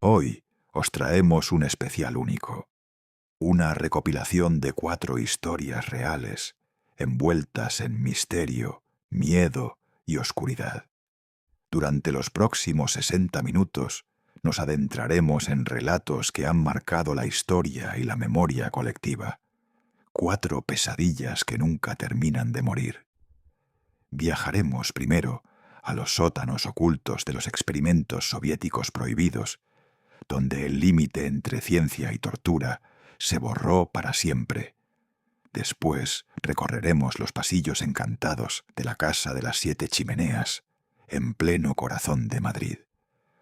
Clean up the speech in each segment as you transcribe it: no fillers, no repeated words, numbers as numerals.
Hoy os traemos un especial único, una recopilación de 4 historias reales, envueltas en misterio, miedo y oscuridad. Durante los próximos 60 minutos nos adentraremos en relatos que han marcado la historia y la memoria colectiva. 4 pesadillas que nunca terminan de morir. Viajaremos primero a los sótanos ocultos de los experimentos soviéticos prohibidos, donde el límite entre ciencia y tortura se borró para siempre. Después recorreremos los pasillos encantados de la Casa de las 7 Chimeneas, en pleno corazón de Madrid,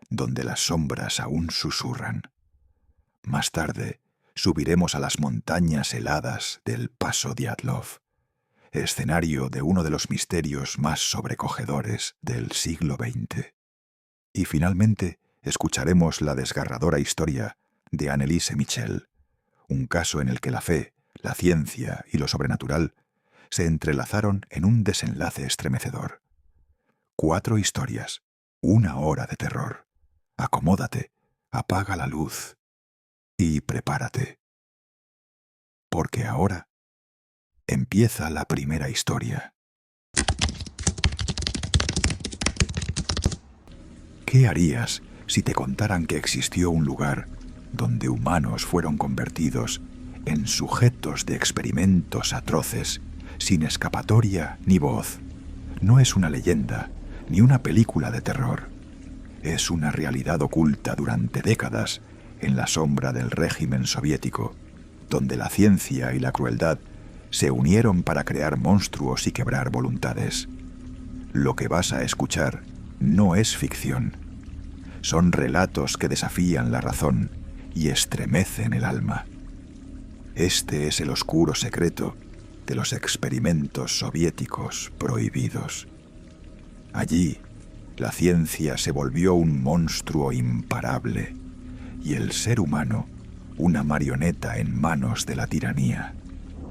donde las sombras aún susurran. Más tarde subiremos a las montañas heladas del Paso Diatlov, escenario de uno de los misterios más sobrecogedores del siglo XX. Y finalmente escucharemos la desgarradora historia de Anneliese Michel, un caso en el que la fe, la ciencia y lo sobrenatural se entrelazaron en un desenlace estremecedor. 4 historias, 1 hora de terror. Acomódate, apaga la luz y prepárate. Porque ahora empieza la primera historia. ¿Qué harías si te contaran que existió un lugar donde humanos fueron convertidos en sujetos de experimentos atroces, sin escapatoria ni voz? No es una leyenda, ni una película de terror. Es una realidad oculta durante décadas en la sombra del régimen soviético, donde la ciencia y la crueldad se unieron para crear monstruos y quebrar voluntades. Lo que vas a escuchar no es ficción. Son relatos que desafían la razón y estremecen el alma. Este es el oscuro secreto de los experimentos soviéticos prohibidos. Allí, la ciencia se volvió un monstruo imparable y el ser humano una marioneta en manos de la tiranía.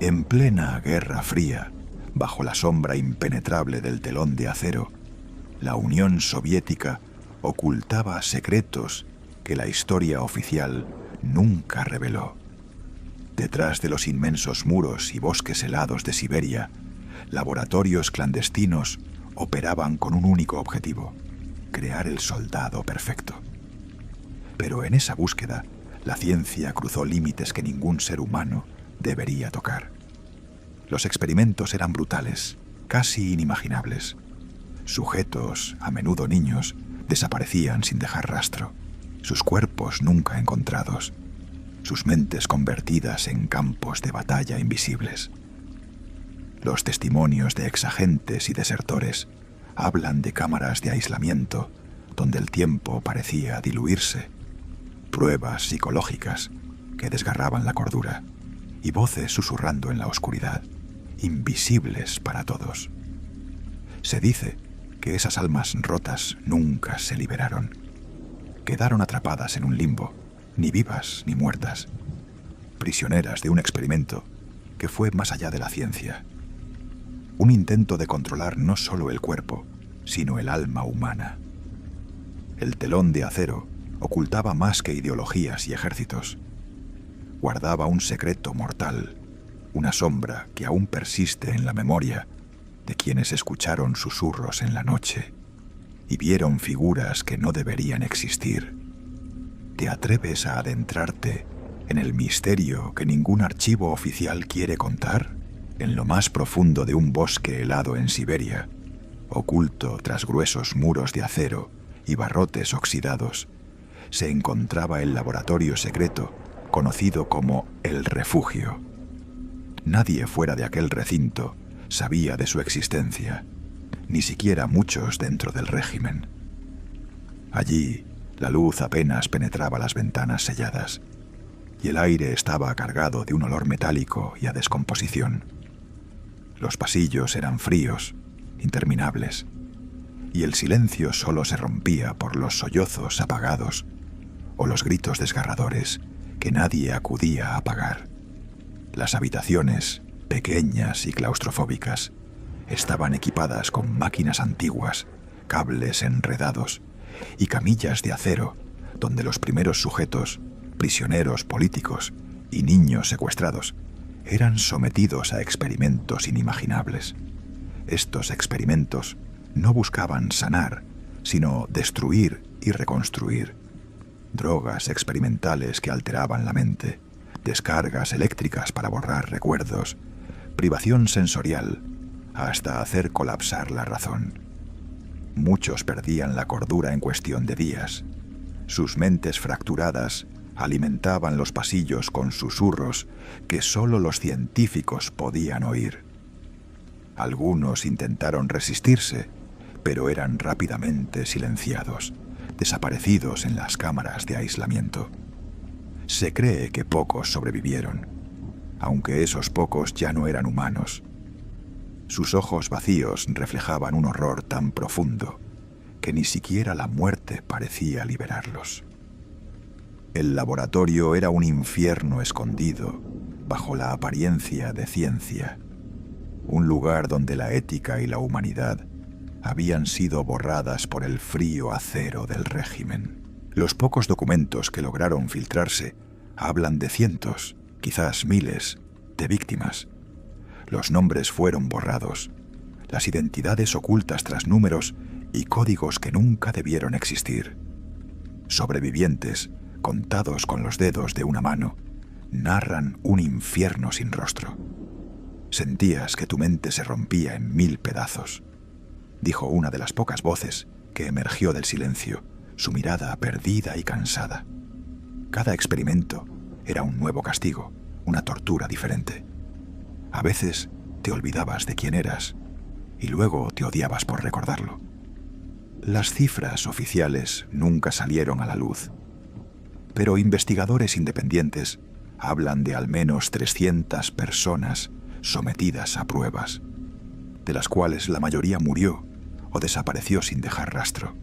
En plena Guerra Fría, bajo la sombra impenetrable del telón de acero, la Unión Soviética ocultaba secretos que la historia oficial nunca reveló. Detrás de los inmensos muros y bosques helados de Siberia, laboratorios clandestinos operaban con un único objetivo: crear el soldado perfecto. Pero en esa búsqueda, la ciencia cruzó límites que ningún ser humano debería tocar. Los experimentos eran brutales, casi inimaginables. Sujetos, a menudo niños, desaparecían sin dejar rastro, sus cuerpos nunca encontrados, sus mentes convertidas en campos de batalla invisibles. Los testimonios de exagentes y desertores hablan de cámaras de aislamiento donde el tiempo parecía diluirse, pruebas psicológicas que desgarraban la cordura y voces susurrando en la oscuridad, invisibles para todos. Se dice que esas almas rotas nunca se liberaron. Quedaron atrapadas en un limbo, ni vivas ni muertas, prisioneras de un experimento que fue más allá de la ciencia. Un intento de controlar no solo el cuerpo, sino el alma humana. El telón de acero ocultaba más que ideologías y ejércitos. Guardaba un secreto mortal, una sombra que aún persiste en la memoria de quienes escucharon susurros en la noche y vieron figuras que no deberían existir. ¿Te atreves a adentrarte en el misterio que ningún archivo oficial quiere contar? En lo más profundo de un bosque helado en Siberia, oculto tras gruesos muros de acero y barrotes oxidados, se encontraba el laboratorio secreto conocido como el Refugio. Nadie fuera de aquel recinto sabía de su existencia, ni siquiera muchos dentro del régimen. Allí, la luz apenas penetraba las ventanas selladas, y el aire estaba cargado de un olor metálico y a descomposición. Los pasillos eran fríos, interminables, y el silencio solo se rompía por los sollozos apagados o los gritos desgarradores que nadie acudía a apagar. Las habitaciones, pequeñas y claustrofóbicas, estaban equipadas con máquinas antiguas, cables enredados y camillas de acero donde los primeros sujetos, prisioneros políticos y niños secuestrados, eran sometidos a experimentos inimaginables. Estos experimentos no buscaban sanar, sino destruir y reconstruir. Drogas experimentales que alteraban la mente, descargas eléctricas para borrar recuerdos, privación sensorial, hasta hacer colapsar la razón. Muchos perdían la cordura en cuestión de días. Sus mentes fracturadas alimentaban los pasillos con susurros que solo los científicos podían oír. Algunos intentaron resistirse, pero eran rápidamente silenciados, desaparecidos en las cámaras de aislamiento. Se cree que pocos sobrevivieron, aunque esos pocos ya no eran humanos. Sus ojos vacíos reflejaban un horror tan profundo que ni siquiera la muerte parecía liberarlos. El laboratorio era un infierno escondido bajo la apariencia de ciencia, un lugar donde la ética y la humanidad habían sido borradas por el frío acero del régimen. Los pocos documentos que lograron filtrarse hablan de cientos, quizás miles, de víctimas. Los nombres fueron borrados, las identidades ocultas tras números y códigos que nunca debieron existir. Sobrevivientes, contados con los dedos de una mano, narran un infierno sin rostro. Sentías que tu mente se rompía en 1000 pedazos, dijo una de las pocas voces que emergió del silencio, su mirada perdida y cansada. Cada experimento era un nuevo castigo, una tortura diferente. A veces te olvidabas de quién eras y luego te odiabas por recordarlo. Las cifras oficiales nunca salieron a la luz, pero investigadores independientes hablan de al menos 300 personas sometidas a pruebas, de las cuales la mayoría murió o desapareció sin dejar rastro.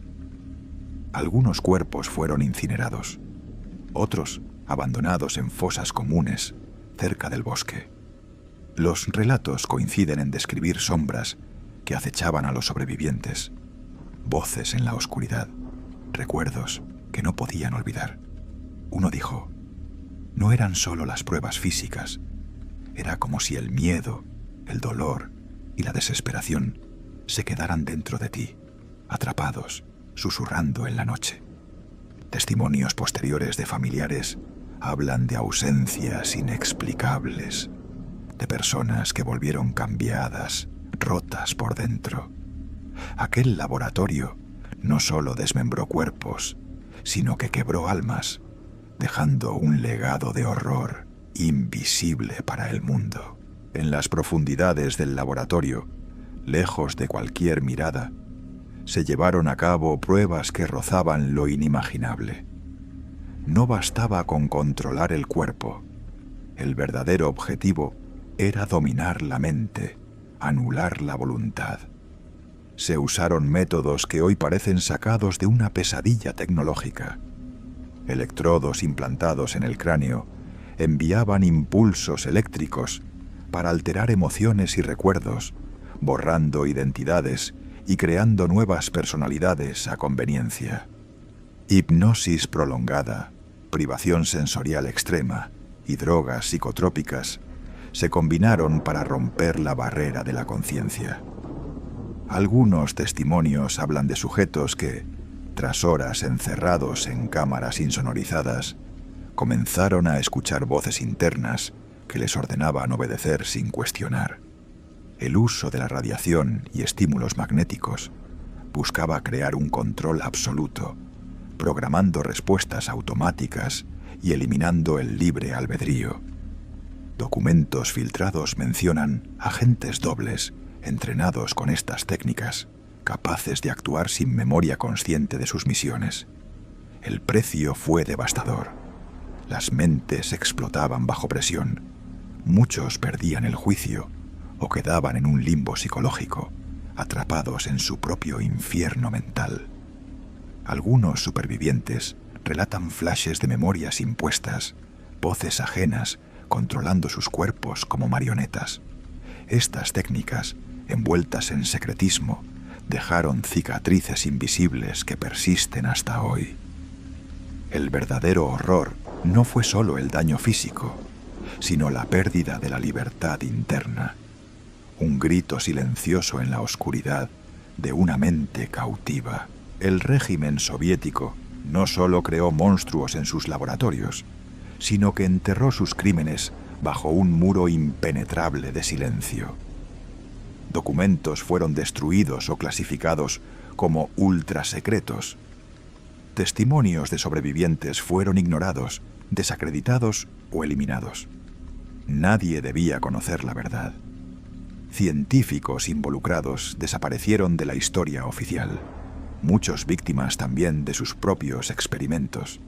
Algunos cuerpos fueron incinerados, otros abandonados en fosas comunes cerca del bosque. Los relatos coinciden en describir sombras que acechaban a los sobrevivientes, voces en la oscuridad, recuerdos que no podían olvidar. Uno dijo, no eran solo las pruebas físicas, era como si el miedo, el dolor y la desesperación se quedaran dentro de ti, atrapados, susurrando en la noche. Testimonios posteriores de familiares hablan de ausencias inexplicables, de personas que volvieron cambiadas, rotas por dentro. Aquel laboratorio no solo desmembró cuerpos, sino que quebró almas, dejando un legado de horror invisible para el mundo. En las profundidades del laboratorio, lejos de cualquier mirada, se llevaron a cabo pruebas que rozaban lo inimaginable. No bastaba con controlar el cuerpo. El verdadero objetivo era dominar la mente, anular la voluntad. Se usaron métodos que hoy parecen sacados de una pesadilla tecnológica. Electrodos implantados en el cráneo enviaban impulsos eléctricos para alterar emociones y recuerdos, borrando identidades y creando nuevas personalidades a conveniencia. Hipnosis prolongada, privación sensorial extrema y drogas psicotrópicas se combinaron para romper la barrera de la conciencia. Algunos testimonios hablan de sujetos que, tras horas encerrados en cámaras insonorizadas, comenzaron a escuchar voces internas que les ordenaban obedecer sin cuestionar. El uso de la radiación y estímulos magnéticos buscaba crear un control absoluto, programando respuestas automáticas y eliminando el libre albedrío. Documentos filtrados mencionan agentes dobles entrenados con estas técnicas, capaces de actuar sin memoria consciente de sus misiones. El precio fue devastador. Las mentes explotaban bajo presión. Muchos perdían el juicio o quedaban en un limbo psicológico, atrapados en su propio infierno mental. Algunos supervivientes relatan flashes de memorias impuestas, voces ajenas controlando sus cuerpos como marionetas. Estas técnicas, envueltas en secretismo, dejaron cicatrices invisibles que persisten hasta hoy. El verdadero horror no fue solo el daño físico, sino la pérdida de la libertad interna. Un grito silencioso en la oscuridad de una mente cautiva. El régimen soviético no solo creó monstruos en sus laboratorios, sino que enterró sus crímenes bajo un muro impenetrable de silencio. Documentos fueron destruidos o clasificados como ultrasecretos. Testimonios de sobrevivientes fueron ignorados, desacreditados o eliminados. Nadie debía conocer la verdad. Científicos involucrados desaparecieron de la historia oficial, muchos víctimas también de sus propios experimentos.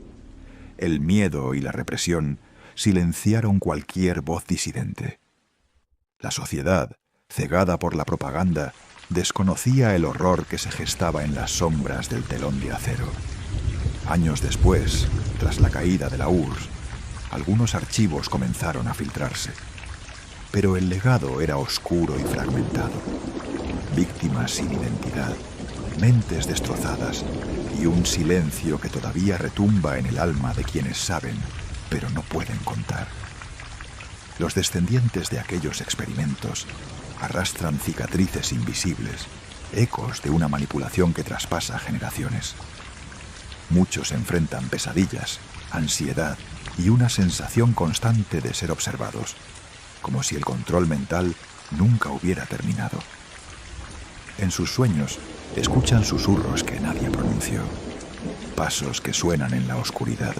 El miedo y la represión silenciaron cualquier voz disidente. La sociedad, cegada por la propaganda, desconocía el horror que se gestaba en las sombras del telón de acero. Años después, tras la caída de la URSS, algunos archivos comenzaron a filtrarse. Pero el legado era oscuro y fragmentado. Víctimas sin identidad, mentes destrozadas y un silencio que todavía retumba en el alma de quienes saben, pero no pueden contar. Los descendientes de aquellos experimentos arrastran cicatrices invisibles, ecos de una manipulación que traspasa generaciones. Muchos enfrentan pesadillas, ansiedad y una sensación constante de ser observados, como si el control mental nunca hubiera terminado. En sus sueños escuchan susurros que nadie pronunció, pasos que suenan en la oscuridad,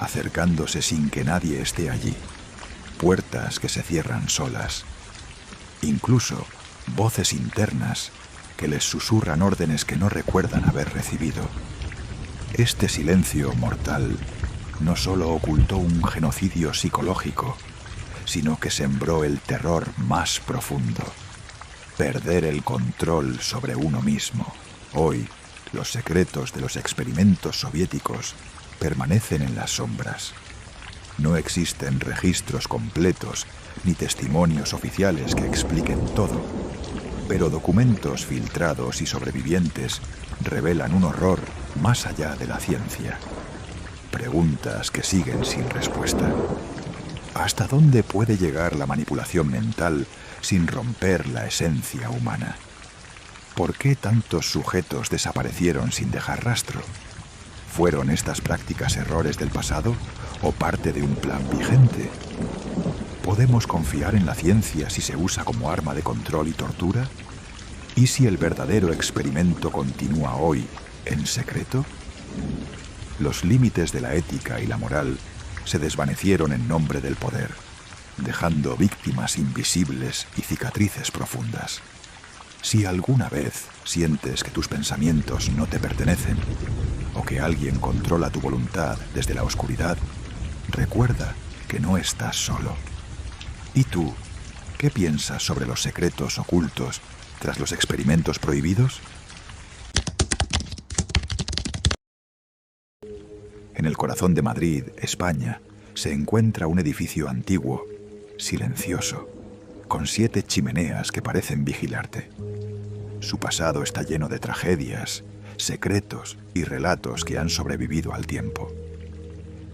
acercándose sin que nadie esté allí, puertas que se cierran solas, incluso voces internas que les susurran órdenes que no recuerdan haber recibido. Este silencio mortal no solo ocultó un genocidio psicológico, sino que sembró el terror más profundo: perder el control sobre uno mismo. Hoy, los secretos de los experimentos soviéticos permanecen en las sombras. No existen registros completos ni testimonios oficiales que expliquen todo, pero documentos filtrados y sobrevivientes revelan un horror más allá de la ciencia. Preguntas que siguen sin respuesta. ¿Hasta dónde puede llegar la manipulación mental sin romper la esencia humana? ¿Por qué tantos sujetos desaparecieron sin dejar rastro? ¿Fueron estas prácticas errores del pasado o parte de un plan vigente? ¿Podemos confiar en la ciencia si se usa como arma de control y tortura? ¿Y si el verdadero experimento continúa hoy en secreto? Los límites de la ética y la moral se desvanecieron en nombre del poder, dejando víctimas invisibles y cicatrices profundas. Si alguna vez sientes que tus pensamientos no te pertenecen o que alguien controla tu voluntad desde la oscuridad, recuerda que no estás solo. ¿Y tú, qué piensas sobre los secretos ocultos tras los experimentos prohibidos? En el corazón de Madrid, España, se encuentra un edificio antiguo, silencioso, con 7 chimeneas que parecen vigilarte. Su pasado está lleno de tragedias, secretos y relatos que han sobrevivido al tiempo.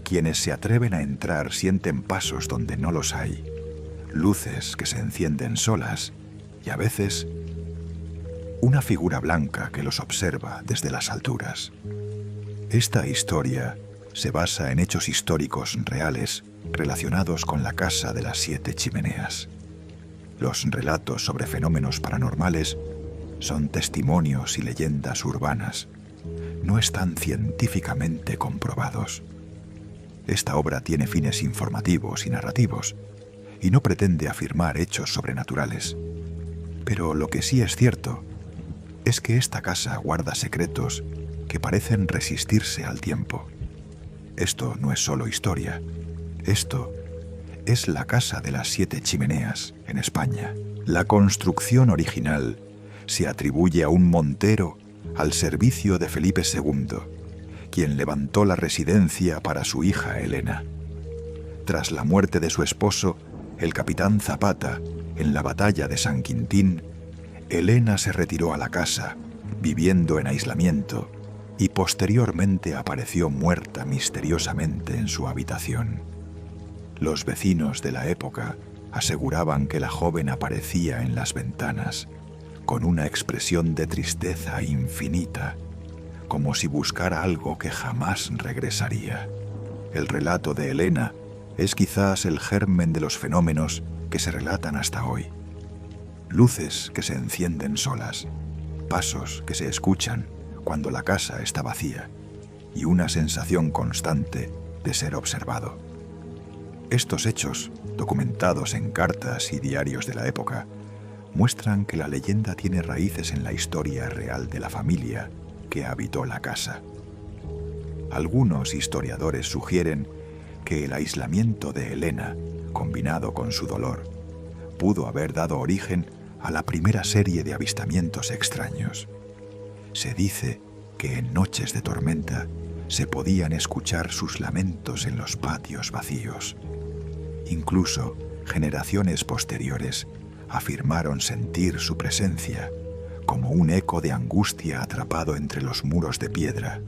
Quienes se atreven a entrar sienten pasos donde no los hay, luces que se encienden solas y a veces una figura blanca que los observa desde las alturas. Esta historia se basa en hechos históricos reales relacionados con la Casa de las 7 Chimeneas. Los relatos sobre fenómenos paranormales son testimonios y leyendas urbanas. No están científicamente comprobados. Esta obra tiene fines informativos y narrativos, y no pretende afirmar hechos sobrenaturales. Pero lo que sí es cierto es que esta casa guarda secretos que parecen resistirse al tiempo. Esto no es solo historia. Esto es la Casa de las 7 Chimeneas en España. La construcción original se atribuye a un montero al servicio de Felipe II, quien levantó la residencia para su hija Elena. Tras la muerte de su esposo, el capitán Zapata, en la batalla de San Quintín, Elena se retiró a la casa, viviendo en aislamiento, y posteriormente apareció muerta misteriosamente en su habitación. Los vecinos de la época aseguraban que la joven aparecía en las ventanas con una expresión de tristeza infinita, como si buscara algo que jamás regresaría. El relato de Elena es quizás el germen de los fenómenos que se relatan hasta hoy. Luces que se encienden solas, pasos que se escuchan cuando la casa está vacía y una sensación constante de ser observado. Estos hechos, documentados en cartas y diarios de la época, muestran que la leyenda tiene raíces en la historia real de la familia que habitó la casa. Algunos historiadores sugieren que el aislamiento de Elena, combinado con su dolor, pudo haber dado origen a la primera serie de avistamientos extraños. Se dice que en noches de tormenta se podían escuchar sus lamentos en los patios vacíos. Incluso generaciones posteriores afirmaron sentir su presencia como un eco de angustia atrapado entre los muros de piedra,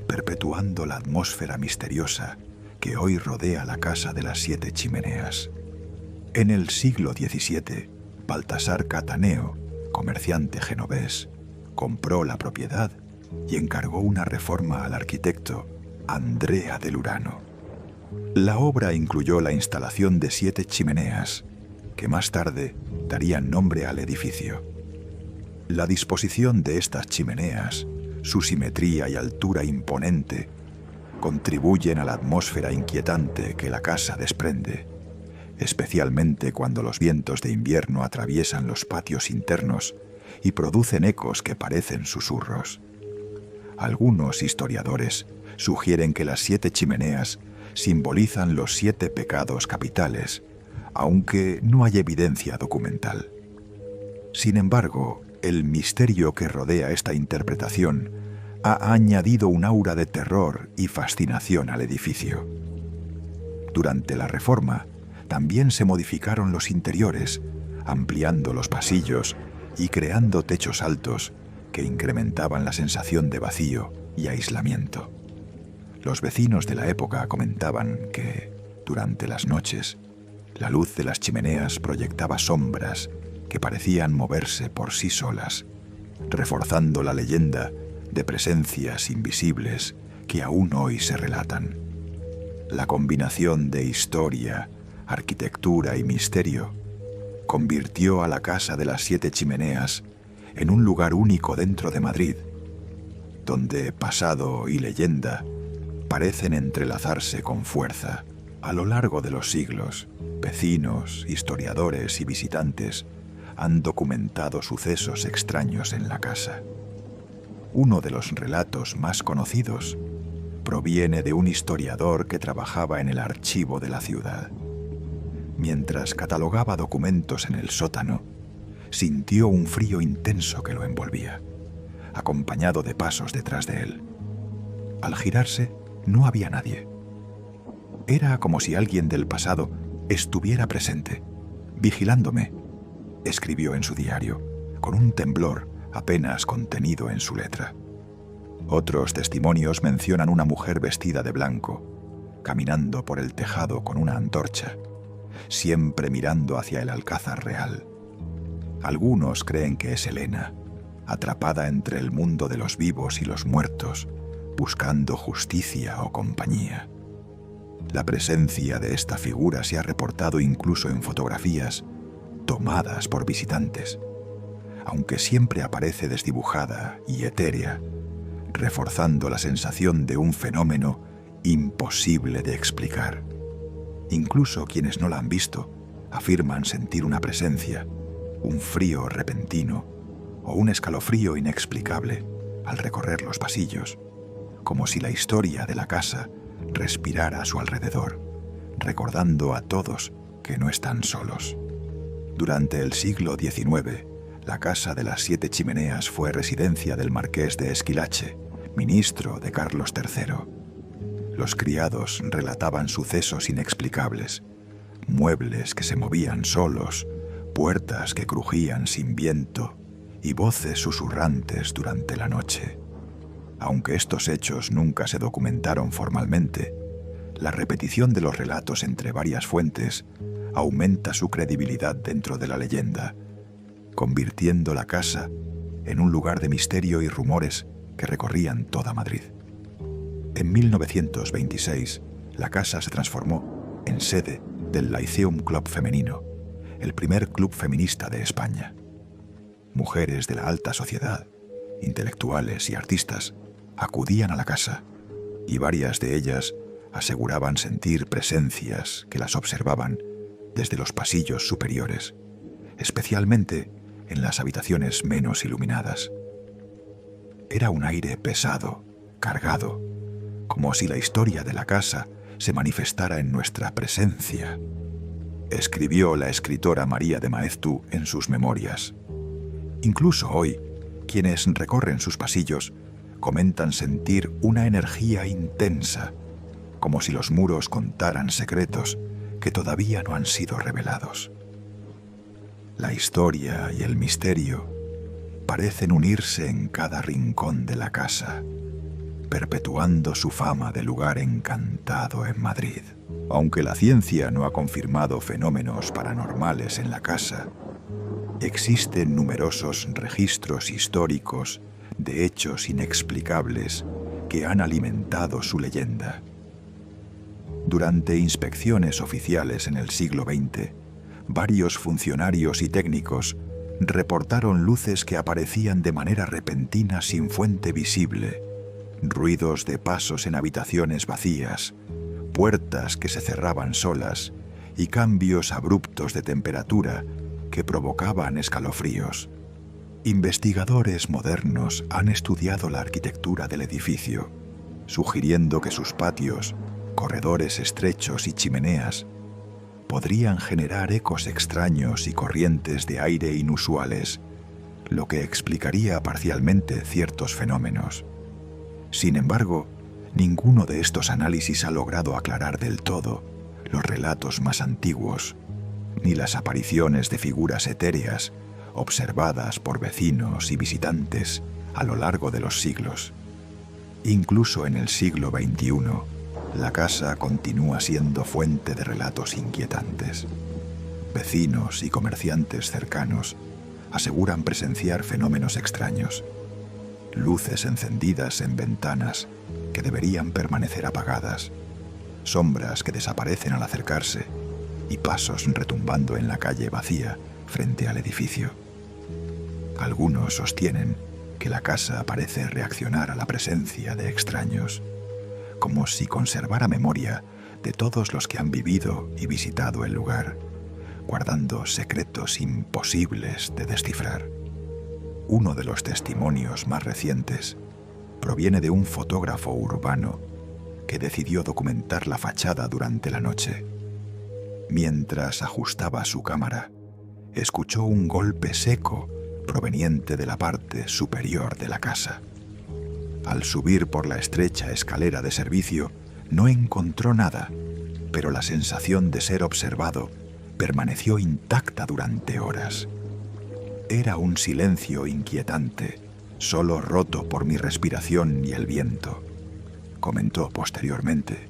perpetuando la atmósfera misteriosa que hoy rodea la casa de las 7 chimeneas. En el siglo XVII, Baltasar Cataneo, comerciante genovés, compró la propiedad y encargó una reforma al arquitecto Andrea del Urano. La obra incluyó la instalación de 7 chimeneas, que más tarde darían nombre al edificio. La disposición de estas chimeneas, su simetría y altura imponente, contribuyen a la atmósfera inquietante que la casa desprende, especialmente cuando los vientos de invierno atraviesan los patios internos y producen ecos que parecen susurros. Algunos historiadores sugieren que las 7 chimeneas simbolizan los 7 pecados capitales, aunque no hay evidencia documental. Sin embargo, el misterio que rodea esta interpretación ha añadido un aura de terror y fascinación al edificio. Durante la Reforma, también se modificaron los interiores, ampliando los pasillos y creando techos altos que incrementaban la sensación de vacío y aislamiento. Los vecinos de la época comentaban que, durante las noches, la luz de las chimeneas proyectaba sombras que parecían moverse por sí solas, reforzando la leyenda de presencias invisibles que aún hoy se relatan. La combinación de historia, arquitectura y misterio convirtió a la casa de las 7 chimeneas en un lugar único dentro de Madrid, donde pasado y leyenda parecen entrelazarse con fuerza. A lo largo de los siglos, vecinos, historiadores y visitantes han documentado sucesos extraños en la casa. Uno de los relatos más conocidos proviene de un historiador que trabajaba en el archivo de la ciudad. Mientras catalogaba documentos en el sótano, sintió un frío intenso que lo envolvía, acompañado de pasos detrás de él. Al girarse, no había nadie. Era como si alguien del pasado estuviera presente, vigilándome, escribió en su diario, con un temblor apenas contenido en su letra. Otros testimonios mencionan una mujer vestida de blanco, caminando por el tejado con una antorcha, siempre mirando hacia el Alcázar Real. Algunos creen que es Elena, atrapada entre el mundo de los vivos y los muertos, buscando justicia o compañía. La presencia de esta figura se ha reportado incluso en fotografías tomadas por visitantes, aunque siempre aparece desdibujada y etérea, reforzando la sensación de un fenómeno imposible de explicar. Incluso quienes no la han visto afirman sentir una presencia, un frío repentino o un escalofrío inexplicable al recorrer los pasillos, como si la historia de la casa respirara a su alrededor, recordando a todos que no están solos. Durante el siglo XIX, la casa de las 7 chimeneas fue residencia del marqués de Esquilache, ministro de Carlos III. Los criados relataban sucesos inexplicables, muebles que se movían solos, puertas que crujían sin viento y voces susurrantes durante la noche. Aunque estos hechos nunca se documentaron formalmente, la repetición de los relatos entre varias fuentes aumenta su credibilidad dentro de la leyenda, convirtiendo la casa en un lugar de misterio y rumores que recorrían toda Madrid. En 1926, la casa se transformó en sede del Lyceum Club Femenino, el primer club feminista de España. Mujeres de la alta sociedad, intelectuales y artistas, acudían a la casa, y varias de ellas aseguraban sentir presencias que las observaban desde los pasillos superiores, especialmente en las habitaciones menos iluminadas. Era un aire pesado, cargado, como si la historia de la casa se manifestara en nuestra presencia, escribió la escritora María de Maeztu en sus memorias. Incluso hoy, quienes recorren sus pasillos comentan sentir una energía intensa, como si los muros contaran secretos que todavía no han sido revelados. La historia y el misterio parecen unirse en cada rincón de la casa, perpetuando su fama de lugar encantado en Madrid. Aunque la ciencia no ha confirmado fenómenos paranormales en la casa, existen numerosos registros históricos de hechos inexplicables que han alimentado su leyenda. Durante inspecciones oficiales en el siglo XX, varios funcionarios y técnicos reportaron luces que aparecían de manera repentina sin fuente visible, ruidos de pasos en habitaciones vacías, puertas que se cerraban solas y cambios abruptos de temperatura que provocaban escalofríos. Investigadores modernos han estudiado la arquitectura del edificio, sugiriendo que sus patios, corredores estrechos y chimeneas podrían generar ecos extraños y corrientes de aire inusuales, lo que explicaría parcialmente ciertos fenómenos. Sin embargo, ninguno de estos análisis ha logrado aclarar del todo los relatos más antiguos, ni las apariciones de figuras etéreas observadas por vecinos y visitantes a lo largo de los siglos. Incluso en el siglo XXI, la casa continúa siendo fuente de relatos inquietantes. Vecinos y comerciantes cercanos aseguran presenciar fenómenos extraños. Luces encendidas en ventanas que deberían permanecer apagadas, sombras que desaparecen al acercarse y pasos retumbando en la calle vacía frente al edificio. Algunos sostienen que la casa parece reaccionar a la presencia de extraños, como si conservara memoria de todos los que han vivido y visitado el lugar, guardando secretos imposibles de descifrar. Uno de los testimonios más recientes proviene de un fotógrafo urbano que decidió documentar la fachada durante la noche. Mientras ajustaba su cámara, escuchó un golpe seco proveniente de la parte superior de la casa. Al subir por la estrecha escalera de servicio, no encontró nada, pero la sensación de ser observado permaneció intacta durante horas. Era un silencio inquietante, solo roto por mi respiración y el viento, comentó posteriormente,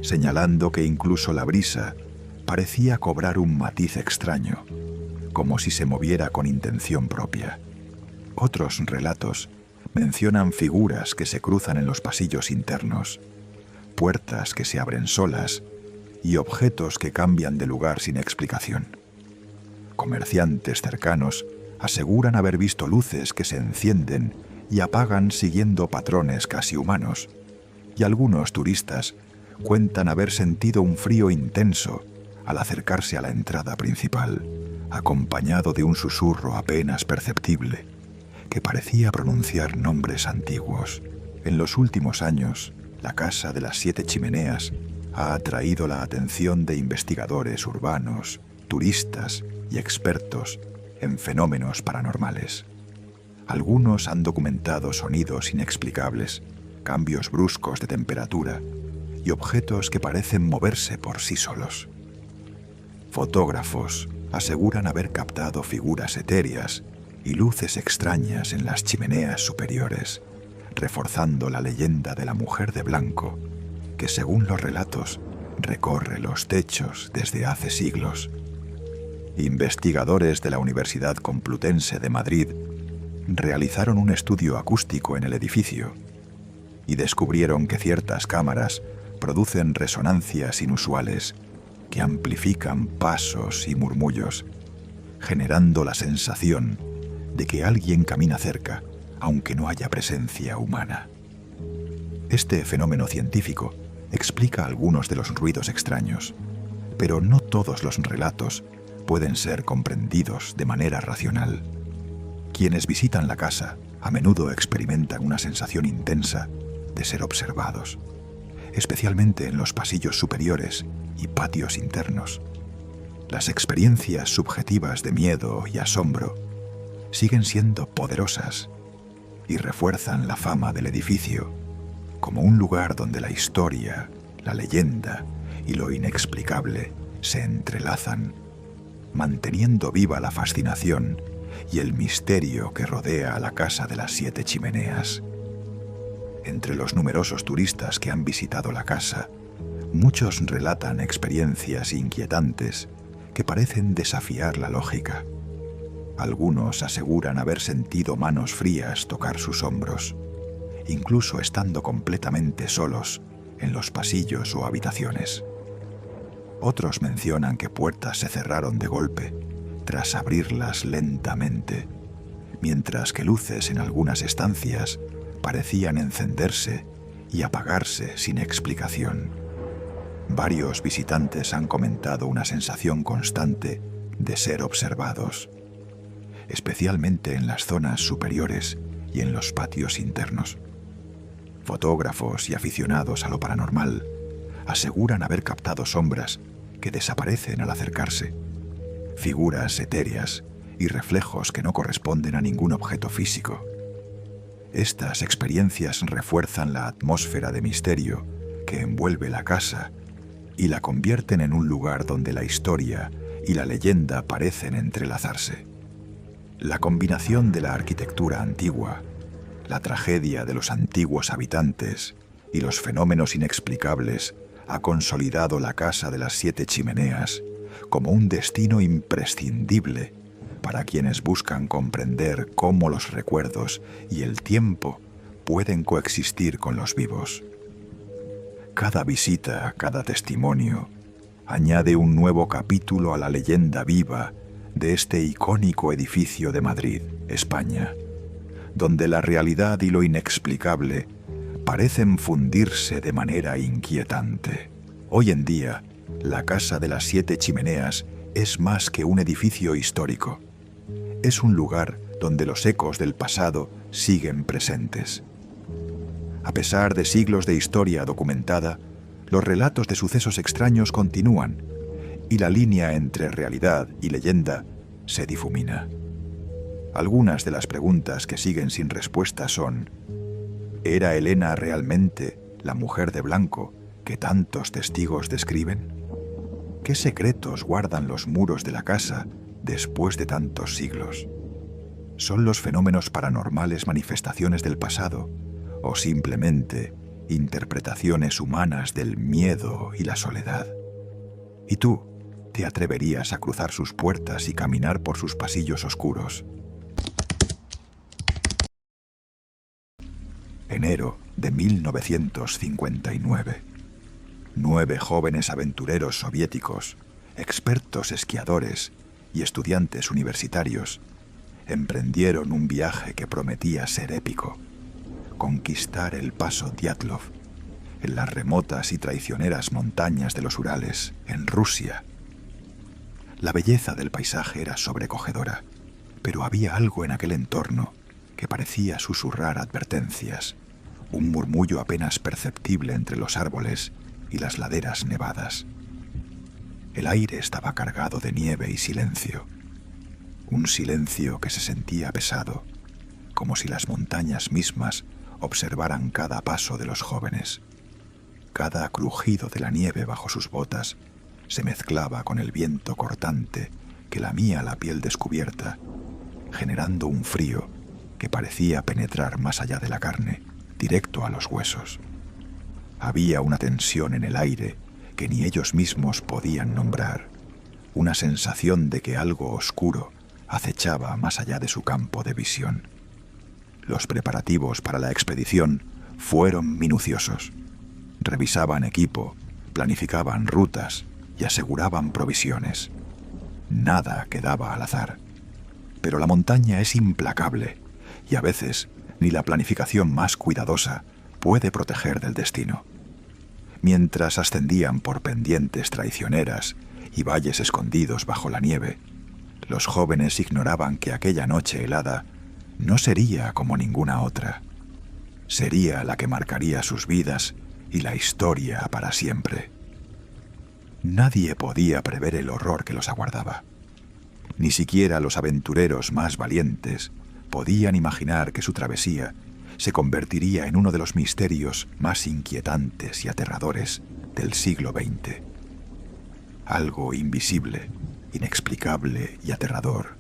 señalando que incluso la brisa parecía cobrar un matiz extraño, como si se moviera con intención propia. Otros relatos mencionan figuras que se cruzan en los pasillos internos, puertas que se abren solas y objetos que cambian de lugar sin explicación. Comerciantes cercanos aseguran haber visto luces que se encienden y apagan siguiendo patrones casi humanos, y algunos turistas cuentan haber sentido un frío intenso al acercarse a la entrada principal, acompañado de un susurro apenas perceptible que parecía pronunciar nombres antiguos. En los últimos años, la Casa de las Siete Chimeneas ha atraído la atención de investigadores urbanos, turistas y expertos en fenómenos paranormales. Algunos han documentado sonidos inexplicables, cambios bruscos de temperatura y objetos que parecen moverse por sí solos. Fotógrafos aseguran haber captado figuras etéreas y luces extrañas en las chimeneas superiores, reforzando la leyenda de la mujer de blanco, que según los relatos recorre los techos desde hace siglos. Investigadores de la Universidad Complutense de Madrid realizaron un estudio acústico en el edificio y descubrieron que ciertas cámaras producen resonancias inusuales que amplifican pasos y murmullos, generando la sensación de que alguien camina cerca, aunque no haya presencia humana. Este fenómeno científico explica algunos de los ruidos extraños, pero no todos los relatos pueden ser comprendidos de manera racional. Quienes visitan la casa a menudo experimentan una sensación intensa de ser observados, especialmente en los pasillos superiores y patios internos. Las experiencias subjetivas de miedo y asombro siguen siendo poderosas y refuerzan la fama del edificio como un lugar donde la historia, la leyenda y lo inexplicable se entrelazan, manteniendo viva la fascinación y el misterio que rodea a la Casa de las Siete Chimeneas. Entre los numerosos turistas que han visitado la casa, muchos relatan experiencias inquietantes que parecen desafiar la lógica. Algunos aseguran haber sentido manos frías tocar sus hombros, incluso estando completamente solos en los pasillos o habitaciones. Otros mencionan que puertas se cerraron de golpe tras abrirlas lentamente, mientras que luces en algunas estancias parecían encenderse y apagarse sin explicación. Varios visitantes han comentado una sensación constante de ser observados, especialmente en las zonas superiores y en los patios internos. Fotógrafos y aficionados a lo paranormal aseguran haber captado sombras que desaparecen al acercarse, figuras etéreas y reflejos que no corresponden a ningún objeto físico. Estas experiencias refuerzan la atmósfera de misterio que envuelve la casa y la convierten en un lugar donde la historia y la leyenda parecen entrelazarse. La combinación de la arquitectura antigua, la tragedia de los antiguos habitantes y los fenómenos inexplicables ha consolidado la Casa de las Siete Chimeneas como un destino imprescindible para quienes buscan comprender cómo los recuerdos y el tiempo pueden coexistir con los vivos. Cada visita, cada testimonio, añade un nuevo capítulo a la leyenda viva de este icónico edificio de Madrid, España, donde la realidad y lo inexplicable parecen fundirse de manera inquietante. Hoy en día, la Casa de las Siete Chimeneas es más que un edificio histórico. Es un lugar donde los ecos del pasado siguen presentes. A pesar de siglos de historia documentada, los relatos de sucesos extraños continúan y la línea entre realidad y leyenda se difumina. Algunas de las preguntas que siguen sin respuesta son: ¿era Elena realmente la mujer de blanco que tantos testigos describen? ¿Qué secretos guardan los muros de la casa después de tantos siglos? ¿Son los fenómenos paranormales manifestaciones del pasado o simplemente interpretaciones humanas del miedo y la soledad? ¿Y tú te atreverías a cruzar sus puertas y caminar por sus pasillos oscuros? Enero de 1959. 9 jóvenes aventureros soviéticos, expertos esquiadores y estudiantes universitarios emprendieron un viaje que prometía ser épico: conquistar el paso Dyatlov, en las remotas y traicioneras montañas de los Urales, en Rusia. La belleza del paisaje era sobrecogedora, pero había algo en aquel entorno que parecía susurrar advertencias, un murmullo apenas perceptible entre los árboles y las laderas nevadas. El aire estaba cargado de nieve y silencio, un silencio que se sentía pesado, como si las montañas mismas observaran cada paso de los jóvenes. Cada crujido de la nieve bajo sus botas se mezclaba con el viento cortante que lamía la piel descubierta, generando un frío que parecía penetrar más allá de la carne, directo a los huesos. Había una tensión en el aire que ni ellos mismos podían nombrar, una sensación de que algo oscuro acechaba más allá de su campo de visión. Los preparativos para la expedición fueron minuciosos. Revisaban equipo, planificaban rutas y aseguraban provisiones. Nada quedaba al azar. Pero la montaña es implacable y a veces ni la planificación más cuidadosa puede proteger del destino. Mientras ascendían por pendientes traicioneras y valles escondidos bajo la nieve, los jóvenes ignoraban que aquella noche helada no sería como ninguna otra. Sería la que marcaría sus vidas y la historia para siempre. Nadie podía prever el horror que los aguardaba. Ni siquiera los aventureros más valientes podían imaginar que su travesía se convertiría en uno de los misterios más inquietantes y aterradores del siglo XX. Algo invisible, inexplicable y aterrador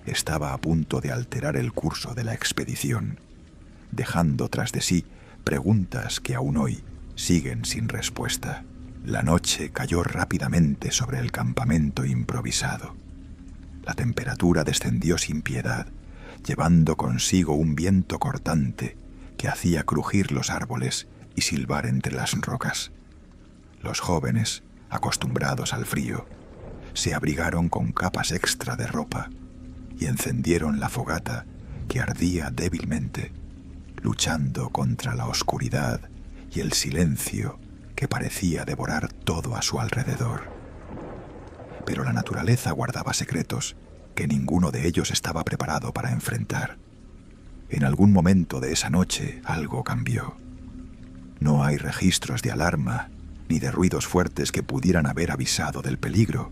estaba a punto de alterar el curso de la expedición, dejando tras de sí preguntas que aún hoy siguen sin respuesta. La noche cayó rápidamente sobre el campamento improvisado. La temperatura descendió sin piedad, llevando consigo un viento cortante que hacía crujir los árboles y silbar entre las rocas. Los jóvenes, acostumbrados al frío, se abrigaron con capas extra de ropa y encendieron la fogata que ardía débilmente, luchando contra la oscuridad y el silencio que parecía devorar todo a su alrededor. Pero la naturaleza guardaba secretos que ninguno de ellos estaba preparado para enfrentar. En algún momento de esa noche algo cambió. No hay registros de alarma ni de ruidos fuertes que pudieran haber avisado del peligro.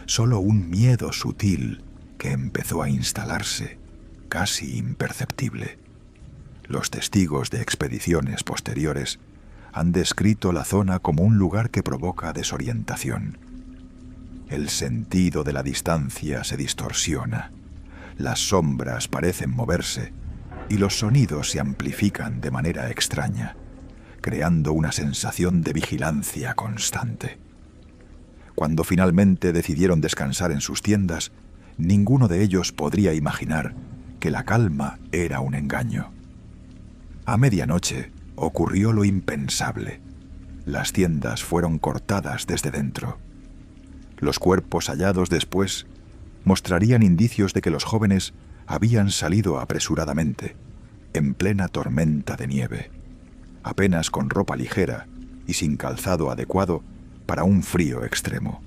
Solo un miedo sutil que empezó a instalarse, casi imperceptible. Los testigos de expediciones posteriores han descrito la zona como un lugar que provoca desorientación. El sentido de la distancia se distorsiona, las sombras parecen moverse y los sonidos se amplifican de manera extraña, creando una sensación de vigilancia constante. Cuando finalmente decidieron descansar en sus tiendas, ninguno de ellos podría imaginar que la calma era un engaño. A medianoche ocurrió lo impensable. Las tiendas fueron cortadas desde dentro. Los cuerpos hallados después mostrarían indicios de que los jóvenes habían salido apresuradamente, en plena tormenta de nieve, apenas con ropa ligera y sin calzado adecuado para un frío extremo.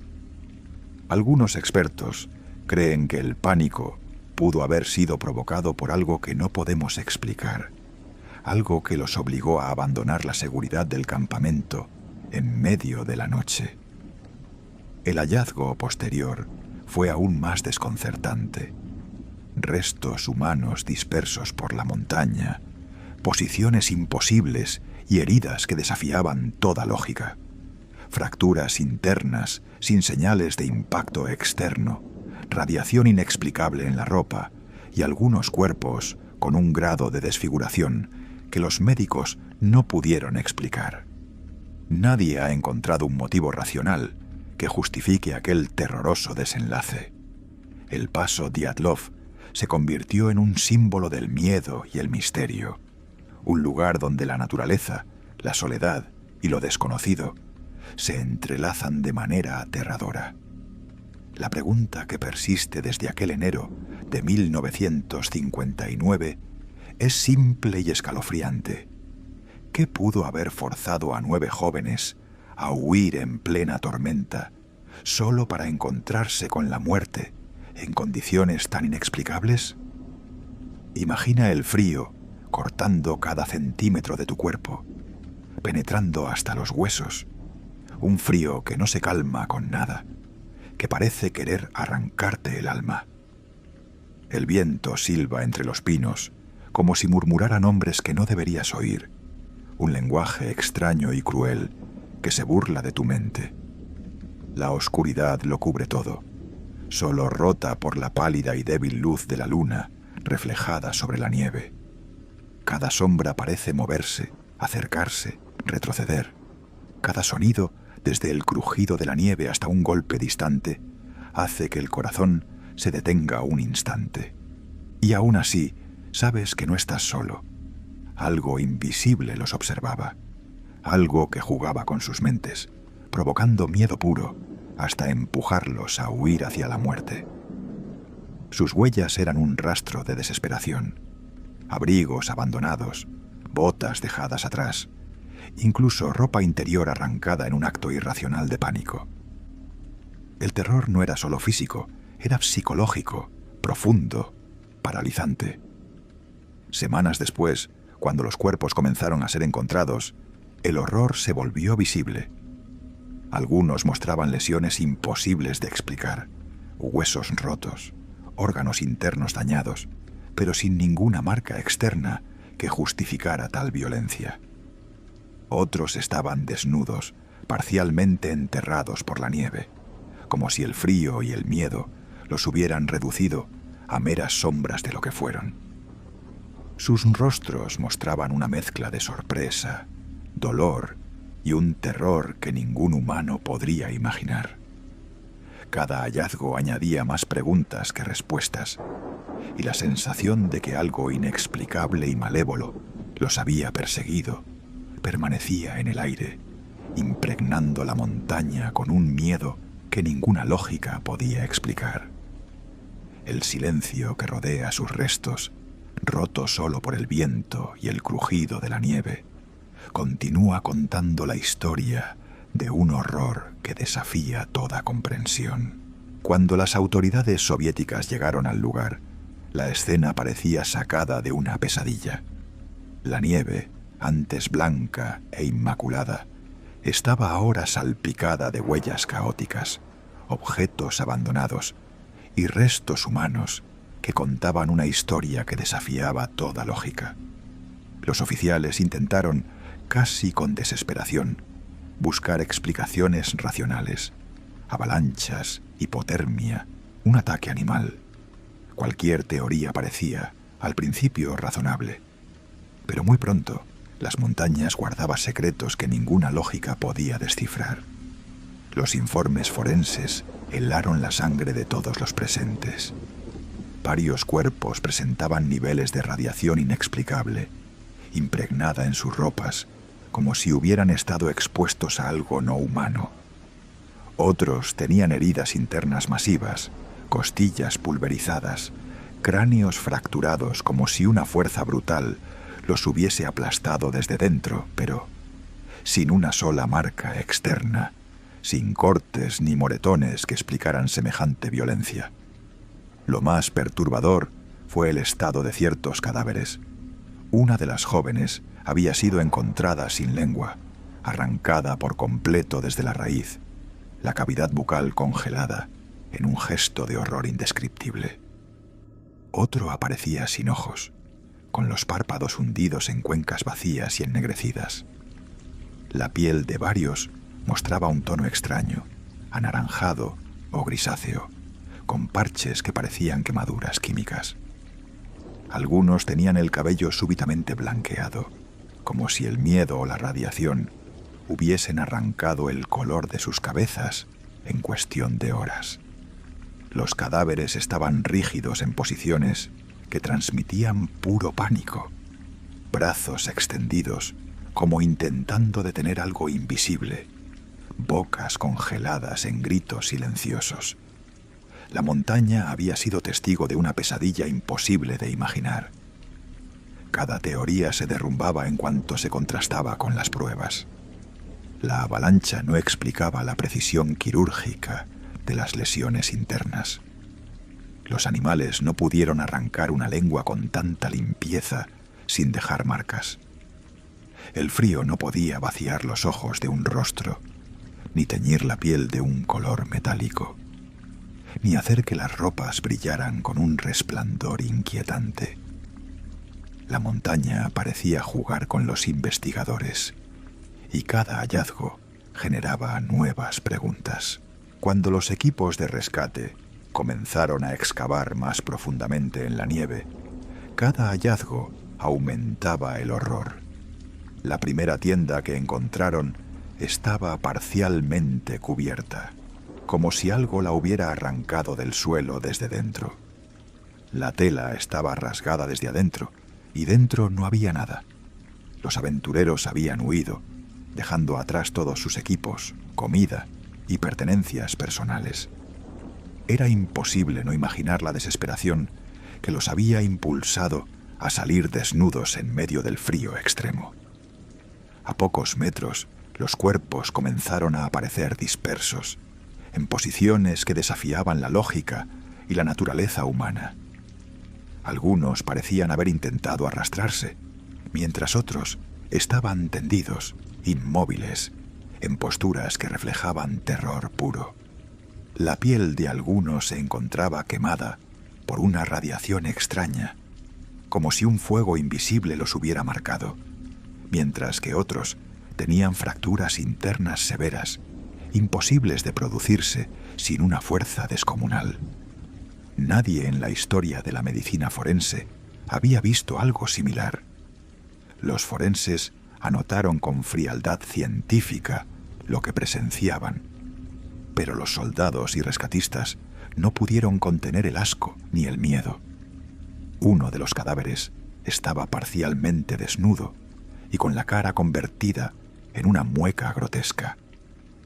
Algunos expertos creen que el pánico pudo haber sido provocado por algo que no podemos explicar, algo que los obligó a abandonar la seguridad del campamento en medio de la noche. El hallazgo posterior fue aún más desconcertante. Restos humanos dispersos por la montaña, posiciones imposibles y heridas que desafiaban toda lógica, fracturas internas sin señales de impacto externo, radiación inexplicable en la ropa y algunos cuerpos con un grado de desfiguración que los médicos no pudieron explicar. Nadie ha encontrado un motivo racional que justifique aquel terroroso desenlace. El paso Dyatlov se convirtió en un símbolo del miedo y el misterio, un lugar donde la naturaleza, la soledad y lo desconocido se entrelazan de manera aterradora. La pregunta que persiste desde aquel enero de 1959 es simple y escalofriante. ¿Qué pudo haber forzado a 9 jóvenes a huir en plena tormenta, solo para encontrarse con la muerte en condiciones tan inexplicables? Imagina el frío cortando cada centímetro de tu cuerpo, penetrando hasta los huesos, un frío que no se calma con nada, que parece querer arrancarte el alma. El viento silba entre los pinos, como si murmurara nombres que no deberías oír, un lenguaje extraño y cruel que se burla de tu mente. La oscuridad lo cubre todo, solo rota por la pálida y débil luz de la luna reflejada sobre la nieve. Cada sombra parece moverse, acercarse, retroceder. Cada sonido, desde el crujido de la nieve hasta un golpe distante, hace que el corazón se detenga un instante. Y aún así, sabes que no estás solo. Algo invisible los observaba, algo que jugaba con sus mentes, provocando miedo puro, hasta empujarlos a huir hacia la muerte. Sus huellas eran un rastro de desesperación. Abrigos abandonados, botas dejadas atrás, incluso ropa interior arrancada en un acto irracional de pánico. El terror no era solo físico, era psicológico, profundo, paralizante. Semanas después, cuando los cuerpos comenzaron a ser encontrados, el horror se volvió visible. Algunos mostraban lesiones imposibles de explicar, huesos rotos, órganos internos dañados, pero sin ninguna marca externa que justificara tal violencia. Otros estaban desnudos, parcialmente enterrados por la nieve, como si el frío y el miedo los hubieran reducido a meras sombras de lo que fueron. Sus rostros mostraban una mezcla de sorpresa, dolor y un terror que ningún humano podría imaginar. Cada hallazgo añadía más preguntas que respuestas, y la sensación de que algo inexplicable y malévolo los había perseguido permanecía en el aire, impregnando la montaña con un miedo que ninguna lógica podía explicar. El silencio que rodea sus restos, roto solo por el viento y el crujido de la nieve, continúa contando la historia de un horror que desafía toda comprensión. Cuando las autoridades soviéticas llegaron al lugar, la escena parecía sacada de una pesadilla. La nieve, antes blanca e inmaculada, estaba ahora salpicada de huellas caóticas, objetos abandonados y restos humanos que contaban una historia que desafiaba toda lógica. Los oficiales intentaron, casi con desesperación, buscar explicaciones racionales: avalanchas, hipotermia, un ataque animal. Cualquier teoría parecía, al principio, razonable. Pero muy pronto, las montañas guardaban secretos que ninguna lógica podía descifrar. Los informes forenses helaron la sangre de todos los presentes. Varios cuerpos presentaban niveles de radiación inexplicable, impregnada en sus ropas, como si hubieran estado expuestos a algo no humano. Otros tenían heridas internas masivas, costillas pulverizadas, cráneos fracturados como si una fuerza brutal los hubiese aplastado desde dentro, pero sin una sola marca externa, sin cortes ni moretones que explicaran semejante violencia. Lo más perturbador fue el estado de ciertos cadáveres. Una de las jóvenes había sido encontrada sin lengua, arrancada por completo desde la raíz, la cavidad bucal congelada en un gesto de horror indescriptible. Otro aparecía sin ojos, con los párpados hundidos en cuencas vacías y ennegrecidas. La piel de varios mostraba un tono extraño, anaranjado o grisáceo, con parches que parecían quemaduras químicas. Algunos tenían el cabello súbitamente blanqueado, como si el miedo o la radiación hubiesen arrancado el color de sus cabezas en cuestión de horas. Los cadáveres estaban rígidos en posiciones que transmitían puro pánico, brazos extendidos como intentando detener algo invisible, bocas congeladas en gritos silenciosos. La montaña había sido testigo de una pesadilla imposible de imaginar. Cada teoría se derrumbaba en cuanto se contrastaba con las pruebas. La avalancha no explicaba la precisión quirúrgica de las lesiones internas. Los animales no pudieron arrancar una lengua con tanta limpieza sin dejar marcas. El frío no podía vaciar los ojos de un rostro, ni teñir la piel de un color metálico, ni hacer que las ropas brillaran con un resplandor inquietante. La montaña parecía jugar con los investigadores, y cada hallazgo generaba nuevas preguntas. Cuando los equipos de rescate comenzaron a excavar más profundamente en la nieve, cada hallazgo aumentaba el horror. La primera tienda que encontraron estaba parcialmente cubierta, como si algo la hubiera arrancado del suelo desde dentro. La tela estaba rasgada desde adentro, y dentro no había nada. Los aventureros habían huido, dejando atrás todos sus equipos, comida y pertenencias personales. Era imposible no imaginar la desesperación que los había impulsado a salir desnudos en medio del frío extremo. A pocos metros, los cuerpos comenzaron a aparecer dispersos, en posiciones que desafiaban la lógica y la naturaleza humana. Algunos parecían haber intentado arrastrarse, mientras otros estaban tendidos, inmóviles, en posturas que reflejaban terror puro. La piel de algunos se encontraba quemada por una radiación extraña, como si un fuego invisible los hubiera marcado, mientras que otros tenían fracturas internas severas, imposibles de producirse sin una fuerza descomunal. Nadie en la historia de la medicina forense había visto algo similar. Los forenses anotaron con frialdad científica lo que presenciaban, pero los soldados y rescatistas no pudieron contener el asco ni el miedo. Uno de los cadáveres estaba parcialmente desnudo y con la cara convertida en una mueca grotesca.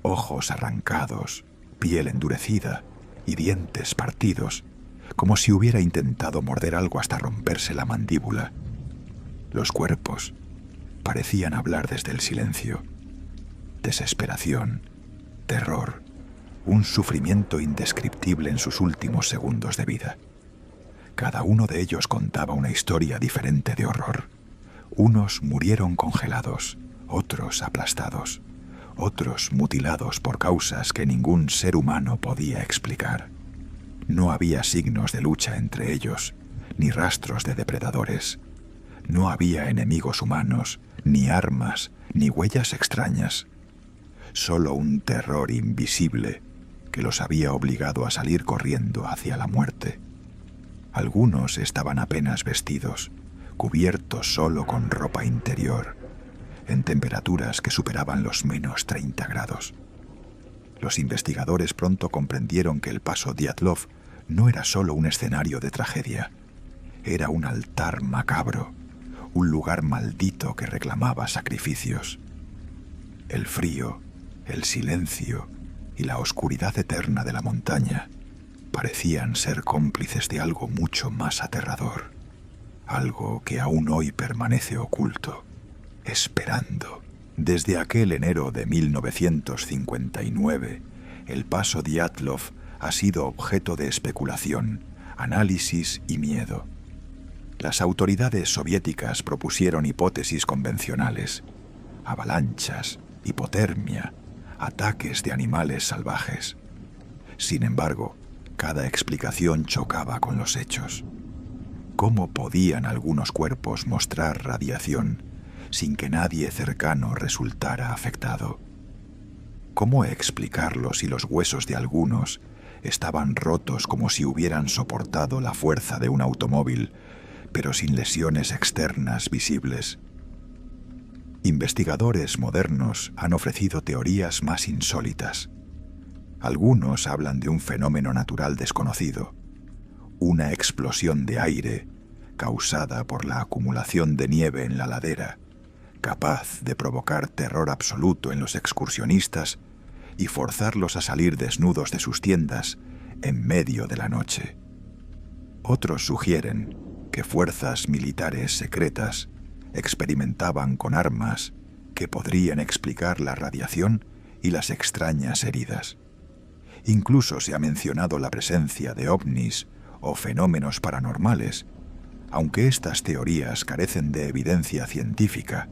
Ojos arrancados, piel endurecida y dientes partidos, como si hubiera intentado morder algo hasta romperse la mandíbula. Los cuerpos parecían hablar desde el silencio. Desesperación, terror, un sufrimiento indescriptible en sus últimos segundos de vida. Cada uno de ellos contaba una historia diferente de horror. Unos murieron congelados, otros aplastados, otros mutilados por causas que ningún ser humano podía explicar. No había signos de lucha entre ellos, ni rastros de depredadores. No había enemigos humanos, ni armas, ni huellas extrañas. Solo un terror invisible que los había obligado a salir corriendo hacia la muerte. Algunos estaban apenas vestidos, cubiertos solo con ropa interior, en temperaturas que superaban los menos 30 grados. Los investigadores pronto comprendieron que el paso Dyatlov no era solo un escenario de tragedia, era un altar macabro, un lugar maldito que reclamaba sacrificios. El frío, el silencio y la oscuridad eterna de la montaña parecían ser cómplices de algo mucho más aterrador, algo que aún hoy permanece oculto, esperando. Desde aquel enero de 1959, el paso Dyatlov ha sido objeto de especulación, análisis y miedo. Las autoridades soviéticas propusieron hipótesis convencionales: avalanchas, hipotermia, ataques de animales salvajes. Sin embargo, cada explicación chocaba con los hechos. ¿Cómo podían algunos cuerpos mostrar radiación sin que nadie cercano resultara afectado? ¿Cómo explicarlo si los huesos de algunos estaban rotos como si hubieran soportado la fuerza de un automóvil, pero sin lesiones externas visibles? Investigadores modernos han ofrecido teorías más insólitas. Algunos hablan de un fenómeno natural desconocido, una explosión de aire causada por la acumulación de nieve en la ladera, capaz de provocar terror absoluto en los excursionistas y forzarlos a salir desnudos de sus tiendas en medio de la noche. Otros sugieren que fuerzas militares secretas experimentaban con armas que podrían explicar la radiación y las extrañas heridas. Incluso se ha mencionado la presencia de ovnis o fenómenos paranormales, aunque estas teorías carecen de evidencia científica,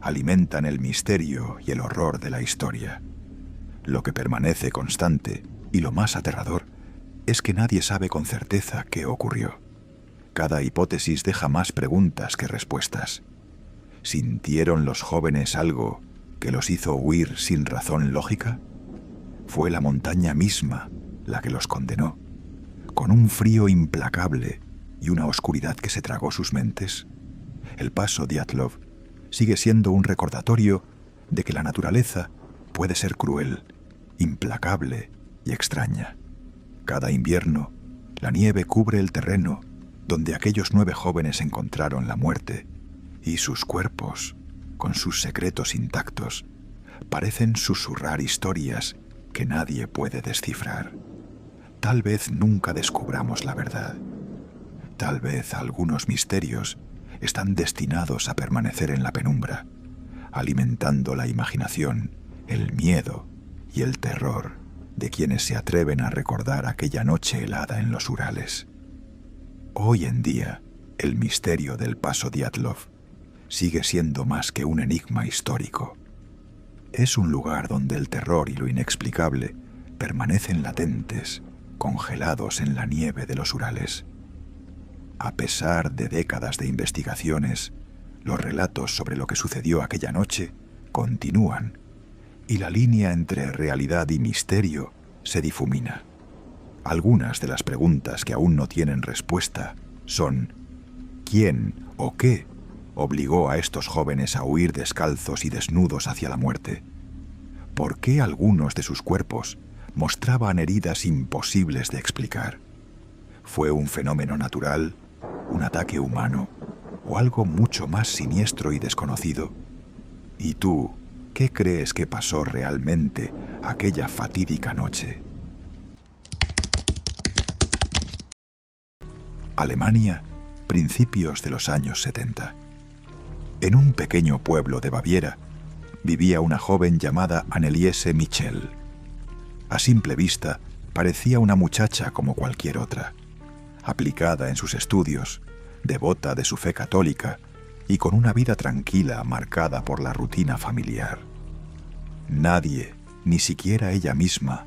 alimentan el misterio y el horror de la historia. Lo que permanece constante, y lo más aterrador, es que nadie sabe con certeza qué ocurrió. Cada hipótesis deja más preguntas que respuestas. ¿Sintieron los jóvenes algo que los hizo huir sin razón lógica? ¿Fue la montaña misma la que los condenó, con un frío implacable y una oscuridad que se tragó sus mentes? el paso Dyatlov sigue siendo un recordatorio de que la naturaleza puede ser cruel, implacable y extraña. Cada invierno, la nieve cubre el terreno donde aquellos 9 jóvenes encontraron la muerte, y sus cuerpos, con sus secretos intactos, parecen susurrar historias que nadie puede descifrar. Tal vez nunca descubramos la verdad. Tal vez algunos misterios están destinados a permanecer en la penumbra, alimentando la imaginación, el miedo y el terror de quienes se atreven a recordar aquella noche helada en los Urales. Hoy en día, el misterio del paso Dyatlov sigue siendo más que un enigma histórico. Es un lugar donde el terror y lo inexplicable permanecen latentes, congelados en la nieve de los Urales. A pesar de décadas de investigaciones, los relatos sobre lo que sucedió aquella noche continúan, y la línea entre realidad y misterio se difumina. Algunas de las preguntas que aún no tienen respuesta son: ¿quién o qué obligó a estos jóvenes a huir descalzos y desnudos hacia la muerte? ¿Por qué algunos de sus cuerpos mostraban heridas imposibles de explicar? ¿Fue un fenómeno natural, un ataque humano o algo mucho más siniestro y desconocido? ¿Y tú, qué crees que pasó realmente aquella fatídica noche? Alemania, principios de los años 70. En un pequeño pueblo de Baviera vivía una joven llamada Anneliese Michel. A simple vista, parecía una muchacha como cualquier otra, aplicada en sus estudios, devota de su fe católica y con una vida tranquila marcada por la rutina familiar. Nadie, ni siquiera ella misma,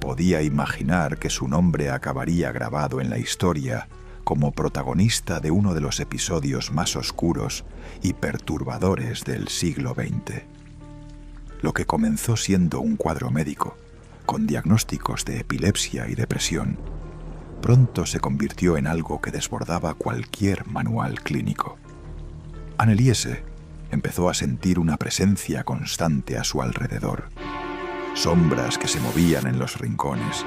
podía imaginar que su nombre acabaría grabado en la historia como protagonista de uno de los episodios más oscuros y perturbadores del siglo XX. Lo que comenzó siendo un cuadro médico, con diagnósticos de epilepsia y depresión, pronto se convirtió en algo que desbordaba cualquier manual clínico. Anneliese empezó a sentir una presencia constante a su alrededor, sombras que se movían en los rincones,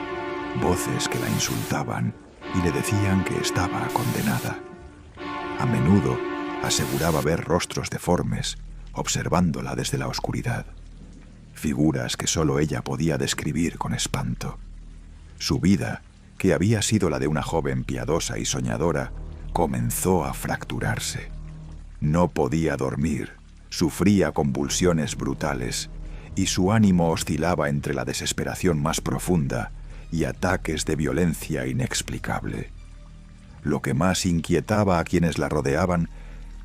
voces que la insultaban y le decían que estaba condenada. A menudo aseguraba ver rostros deformes, observándola desde la oscuridad, figuras que solo ella podía describir con espanto. Su vida, que había sido la de una joven piadosa y soñadora, comenzó a fracturarse. No podía dormir, sufría convulsiones brutales, y su ánimo oscilaba entre la desesperación más profunda y ataques de violencia inexplicable. Lo que más inquietaba a quienes la rodeaban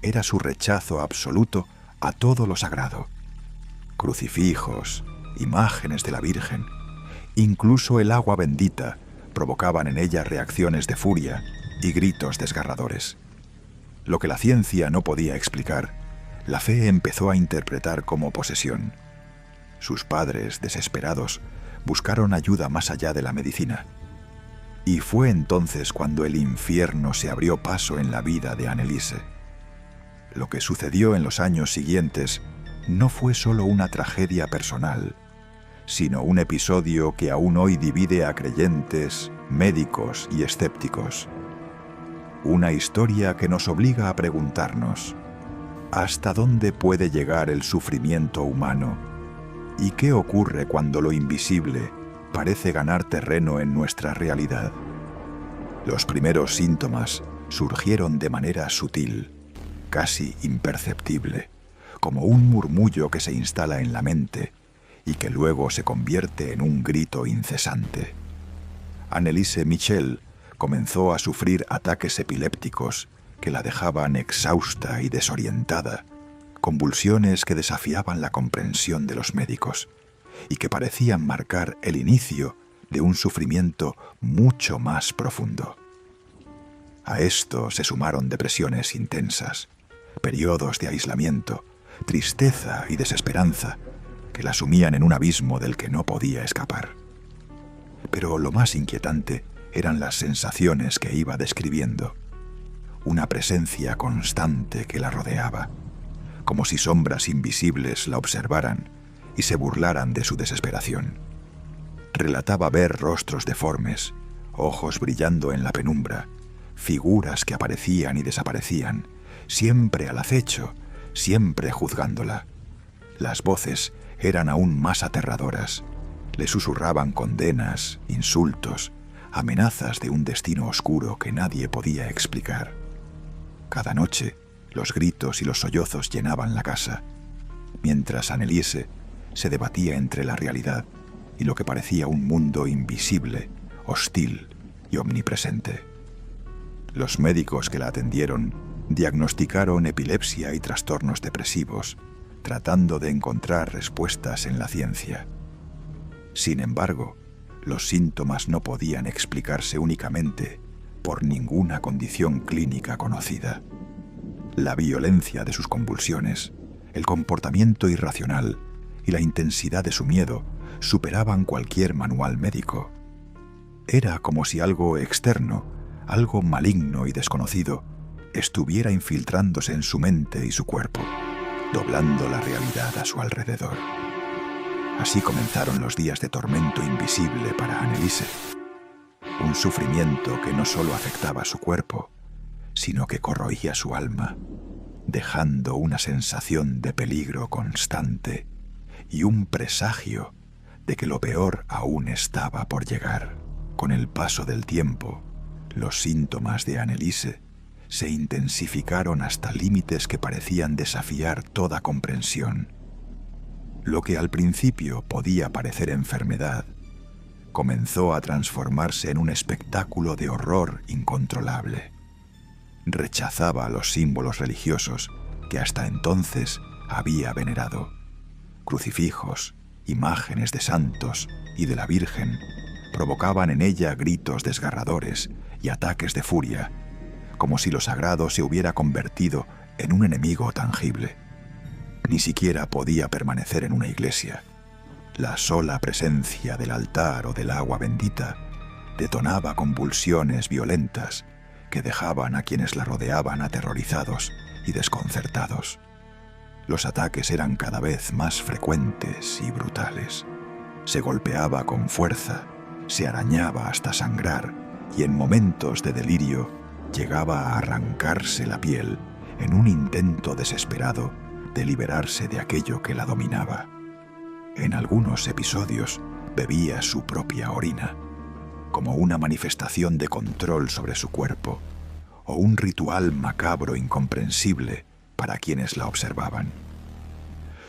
era su rechazo absoluto a todo lo sagrado. Crucifijos, imágenes de la Virgen, incluso el agua bendita, provocaban en ella reacciones de furia y gritos desgarradores. Lo que la ciencia no podía explicar, la fe empezó a interpretar como posesión. Sus padres, desesperados, buscaron ayuda más allá de la medicina. Y fue entonces cuando el infierno se abrió paso en la vida de Anneliese. Lo que sucedió en los años siguientes no fue solo una tragedia personal, sino un episodio que aún hoy divide a creyentes, médicos y escépticos. Una historia que nos obliga a preguntarnos: ¿hasta dónde puede llegar el sufrimiento humano? ¿Y qué ocurre cuando lo invisible parece ganar terreno en nuestra realidad? Los primeros síntomas surgieron de manera sutil, casi imperceptible, como un murmullo que se instala en la mente y que luego se convierte en un grito incesante. Anneliese Michel comenzó a sufrir ataques epilépticos que la dejaban exhausta y desorientada, convulsiones que desafiaban la comprensión de los médicos y que parecían marcar el inicio de un sufrimiento mucho más profundo. A esto se sumaron depresiones intensas, periodos de aislamiento, tristeza y desesperanza que la sumían en un abismo del que no podía escapar. Pero lo más inquietante eran las sensaciones que iba describiendo. una presencia constante que la rodeaba, como si sombras invisibles la observaran y se burlaran de su desesperación. Relataba ver rostros deformes, ojos brillando en la penumbra, figuras que aparecían y desaparecían, siempre al acecho, siempre juzgándola. Las voces eran aún más aterradoras. Le susurraban condenas, insultos, amenazas de un destino oscuro que nadie podía explicar. Cada noche, los gritos y los sollozos llenaban la casa, mientras Anneliese se debatía entre la realidad y lo que parecía un mundo invisible, hostil y omnipresente. Los médicos que la atendieron diagnosticaron epilepsia y trastornos depresivos, tratando de encontrar respuestas en la ciencia. Sin embargo, los síntomas no podían explicarse únicamente por ninguna condición clínica conocida. La violencia de sus convulsiones, el comportamiento irracional y la intensidad de su miedo superaban cualquier manual médico. Era como si algo externo, algo maligno y desconocido, estuviera infiltrándose en su mente y su cuerpo, doblando la realidad a su alrededor. Así comenzaron los días de tormento invisible para Anneliese, un sufrimiento que no solo afectaba su cuerpo, sino que corroía su alma, dejando una sensación de peligro constante y un presagio de que lo peor aún estaba por llegar. Con el paso del tiempo, los síntomas de Anneliese se intensificaron hasta límites que parecían desafiar toda comprensión. Lo que al principio podía parecer enfermedad, comenzó a transformarse en un espectáculo de horror incontrolable. Rechazaba los símbolos religiosos que hasta entonces había venerado. Crucifijos, imágenes de santos y de la Virgen provocaban en ella gritos desgarradores y ataques de furia, como si lo sagrado se hubiera convertido en un enemigo tangible. Ni siquiera podía permanecer en una iglesia. La sola presencia del altar o del agua bendita detonaba convulsiones violentas que dejaban a quienes la rodeaban aterrorizados y desconcertados. Los ataques eran cada vez más frecuentes y brutales. Se golpeaba con fuerza, se arañaba hasta sangrar y en momentos de delirio llegaba a arrancarse la piel en un intento desesperado de liberarse de aquello que la dominaba. En algunos episodios bebía su propia orina, como una manifestación de control sobre su cuerpo o un ritual macabro incomprensible para quienes la observaban.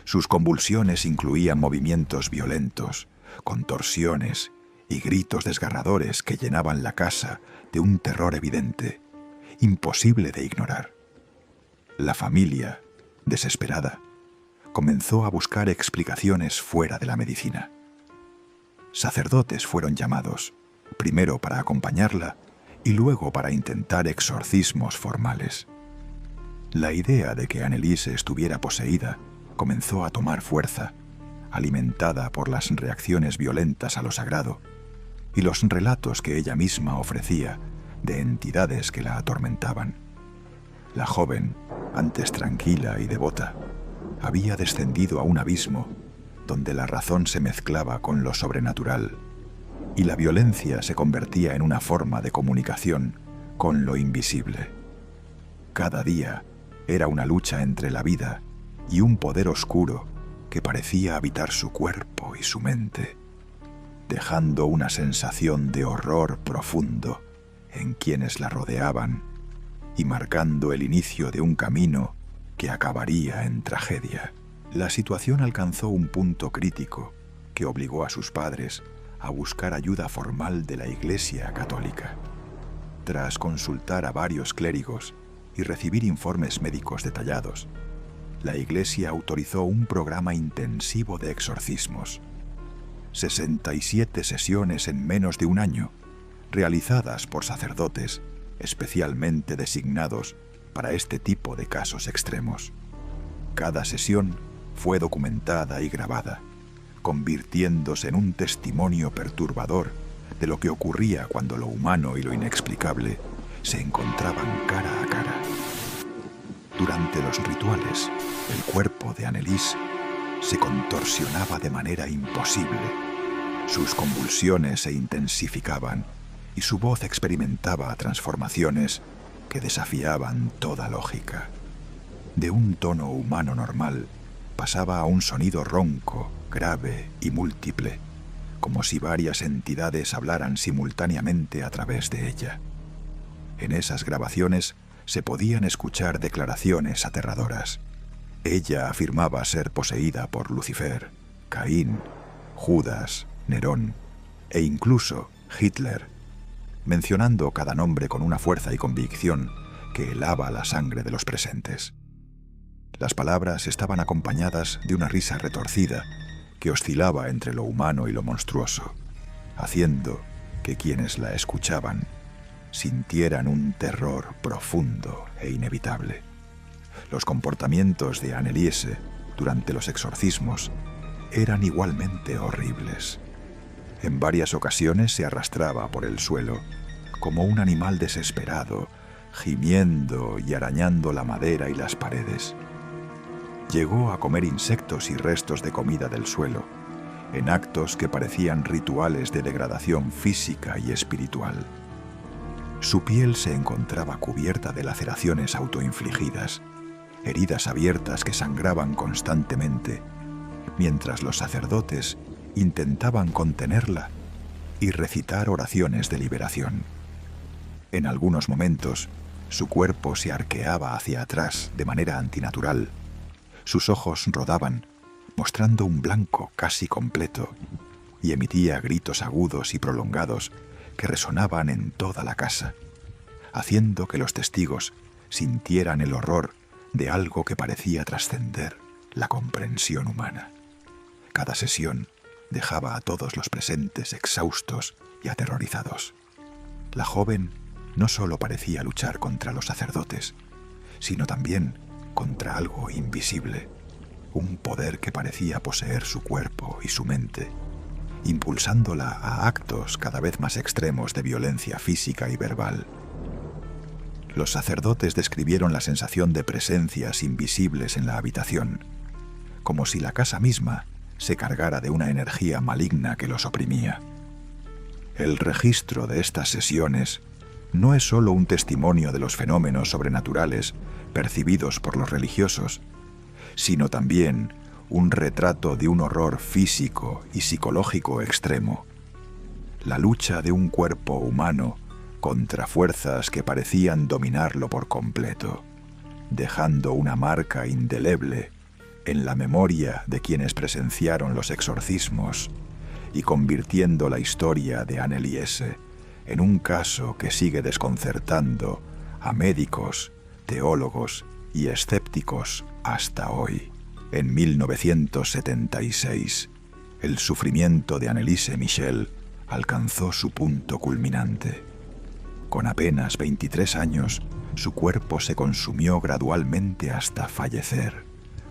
Sus convulsiones incluían movimientos violentos, contorsiones y gritos desgarradores que llenaban la casa de un terror evidente, imposible de ignorar. La familia, desesperada, comenzó a buscar explicaciones fuera de la medicina. Sacerdotes fueron llamados, primero para acompañarla y luego para intentar exorcismos formales. La idea de que Anneliese estuviera poseída comenzó a tomar fuerza, alimentada por las reacciones violentas a lo sagrado y los relatos que ella misma ofrecía de entidades que la atormentaban. La joven, antes tranquila y devota, había descendido a un abismo donde la razón se mezclaba con lo sobrenatural y la violencia se convertía en una forma de comunicación con lo invisible. Cada día era una lucha entre la vida y un poder oscuro que parecía habitar su cuerpo y su mente, dejando una sensación de horror profundo en quienes la rodeaban y marcando el inicio de un camino que acabaría en tragedia. La situación alcanzó un punto crítico que obligó a sus padres a buscar ayuda formal de la Iglesia Católica. Tras consultar a varios clérigos y recibir informes médicos detallados, la Iglesia autorizó un programa intensivo de exorcismos. 67 sesiones en menos de un año, realizadas por sacerdotes especialmente designados para este tipo de casos extremos. Cada sesión fue documentada y grabada, convirtiéndose en un testimonio perturbador de lo que ocurría cuando lo humano y lo inexplicable se encontraban cara a cara. Durante los rituales, el cuerpo de Anneliese se contorsionaba de manera imposible. Sus convulsiones se intensificaban y su voz experimentaba transformaciones que desafiaban toda lógica. De un tono humano normal pasaba a un sonido ronco, grave y múltiple, como si varias entidades hablaran simultáneamente a través de ella. En esas grabaciones se podían escuchar declaraciones aterradoras. Ella afirmaba ser poseída por Lucifer, Caín, Judas, Nerón e incluso Hitler, mencionando cada nombre con una fuerza y convicción que helaba la sangre de los presentes. Las palabras estaban acompañadas de una risa retorcida que oscilaba entre lo humano y lo monstruoso, haciendo que quienes la escuchaban sintieran un terror profundo e inevitable. Los comportamientos de Anneliese durante los exorcismos eran igualmente horribles. En varias ocasiones se arrastraba por el suelo, como un animal desesperado, gimiendo y arañando la madera y las paredes. Llegó a comer insectos y restos de comida del suelo, en actos que parecían rituales de degradación física y espiritual. Su piel se encontraba cubierta de laceraciones autoinfligidas, heridas abiertas que sangraban constantemente, mientras los sacerdotes intentaban contenerla y recitar oraciones de liberación. En algunos momentos, su cuerpo se arqueaba hacia atrás de manera antinatural. Sus ojos rodaban, mostrando un blanco casi completo, y emitía gritos agudos y prolongados que resonaban en toda la casa, haciendo que los testigos sintieran el horror de algo que parecía trascender la comprensión humana. Cada sesión dejaba a todos los presentes exhaustos y aterrorizados. La joven no solo parecía luchar contra los sacerdotes, sino también contra algo invisible, un poder que parecía poseer su cuerpo y su mente, impulsándola a actos cada vez más extremos de violencia física y verbal. Los sacerdotes describieron la sensación de presencias invisibles en la habitación, como si la casa misma se cargara de una energía maligna que los oprimía. El registro de estas sesiones no es solo un testimonio de los fenómenos sobrenaturales percibidos por los religiosos, sino también un retrato de un horror físico y psicológico extremo. La lucha de un cuerpo humano contra fuerzas que parecían dominarlo por completo, dejando una marca indeleble en la memoria de quienes presenciaron los exorcismos y convirtiendo la historia de Anneliese en un caso que sigue desconcertando a médicos, teólogos y escépticos hasta hoy. En 1976, el sufrimiento de Anneliese Michel alcanzó su punto culminante. Con apenas 23 años, su cuerpo se consumió gradualmente hasta fallecer,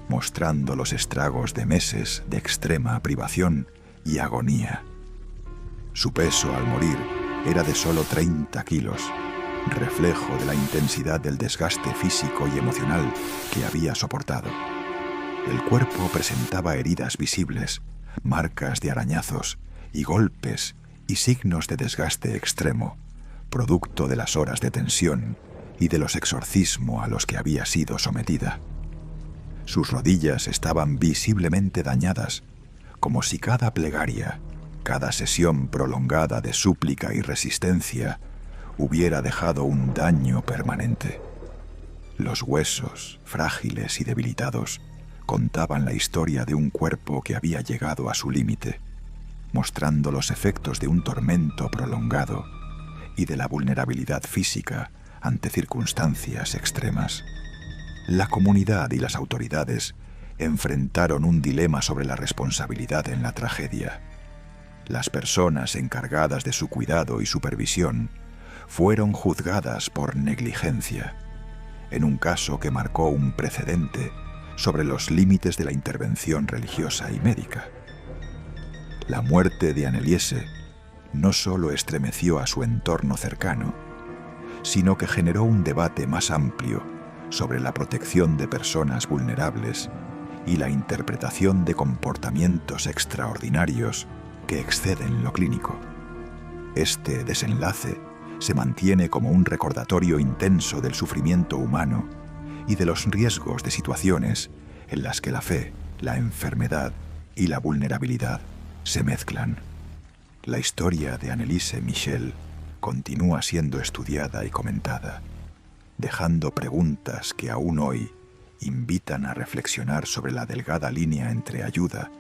mostrando los estragos de meses de extrema privación y agonía. Su peso al morir era de solo 30 kilos, reflejo de la intensidad del desgaste físico y emocional que había soportado. El cuerpo presentaba heridas visibles, marcas de arañazos y golpes y signos de desgaste extremo, producto de las horas de tensión y de los exorcismos a los que había sido sometida. Sus rodillas estaban visiblemente dañadas, como si cada plegaria, cada sesión prolongada de súplica y resistencia hubiera dejado un daño permanente. Los huesos, frágiles y debilitados, contaban la historia de un cuerpo que había llegado a su límite, mostrando los efectos de un tormento prolongado y de la vulnerabilidad física ante circunstancias extremas. La comunidad y las autoridades enfrentaron un dilema sobre la responsabilidad en la tragedia. Las personas encargadas de su cuidado y supervisión fueron juzgadas por negligencia, en un caso que marcó un precedente sobre los límites de la intervención religiosa y médica. La muerte de Anneliese no solo estremeció a su entorno cercano, sino que generó un debate más amplio sobre la protección de personas vulnerables y la interpretación de comportamientos extraordinarios que exceden lo clínico. Este desenlace se mantiene como un recordatorio intenso del sufrimiento humano y de los riesgos de situaciones en las que la fe, la enfermedad y la vulnerabilidad se mezclan. La historia de Anneliese Michel continúa siendo estudiada y comentada, dejando preguntas que aún hoy invitan a reflexionar sobre la delgada línea entre ayuda,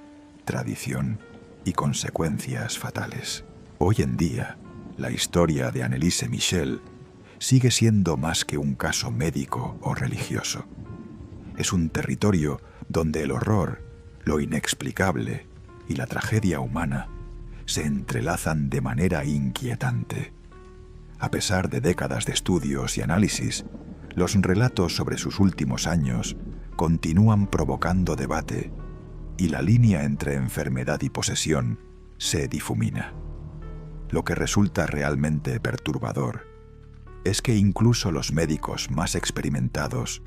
tradición y consecuencias fatales. Hoy en día, la historia de Anneliese Michel sigue siendo más que un caso médico o religioso. Es un territorio donde el horror, lo inexplicable y la tragedia humana se entrelazan de manera inquietante. A pesar de décadas de estudios y análisis, los relatos sobre sus últimos años continúan provocando debate y la línea entre enfermedad y posesión se difumina. Lo que resulta realmente perturbador es que incluso los médicos más experimentados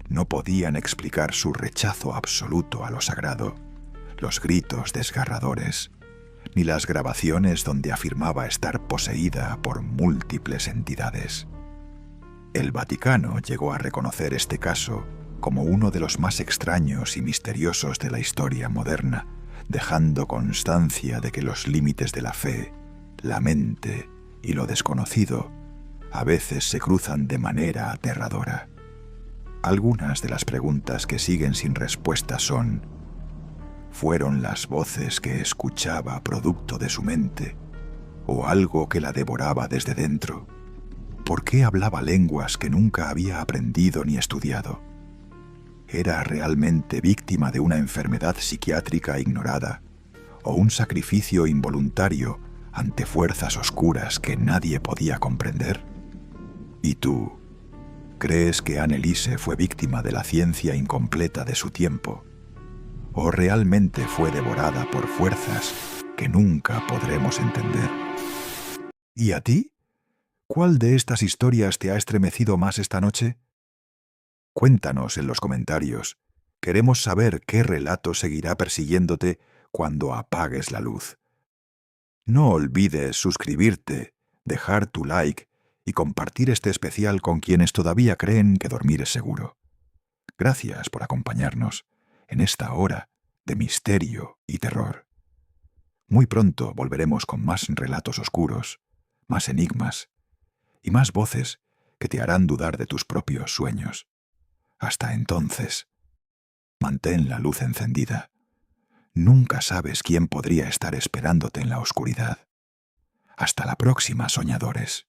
no podían explicar su rechazo absoluto a lo sagrado, los gritos desgarradores, ni las grabaciones donde afirmaba estar poseída por múltiples entidades. El Vaticano llegó a reconocer este caso como uno de los más extraños y misteriosos de la historia moderna, dejando constancia de que los límites de la fe, la mente y lo desconocido a veces se cruzan de manera aterradora. Algunas de las preguntas que siguen sin respuesta son: ¿fueron las voces que escuchaba producto de su mente o algo que la devoraba desde dentro? ¿Por qué hablaba lenguas que nunca había aprendido ni estudiado? ¿Era realmente víctima de una enfermedad psiquiátrica ignorada o un sacrificio involuntario ante fuerzas oscuras que nadie podía comprender? ¿Y tú, crees que Anneliese fue víctima de la ciencia incompleta de su tiempo? ¿O realmente fue devorada por fuerzas que nunca podremos entender? ¿Y a ti? ¿Cuál de estas historias te ha estremecido más esta noche? Cuéntanos en los comentarios. Queremos saber qué relato seguirá persiguiéndote cuando apagues la luz. No olvides suscribirte, dejar tu like y compartir este especial con quienes todavía creen que dormir es seguro. Gracias por acompañarnos en esta hora de misterio y terror. Muy pronto volveremos con más relatos oscuros, más enigmas y más voces que te harán dudar de tus propios sueños. Hasta entonces, mantén la luz encendida. Nunca sabes quién podría estar esperándote en la oscuridad. Hasta la próxima, soñadores.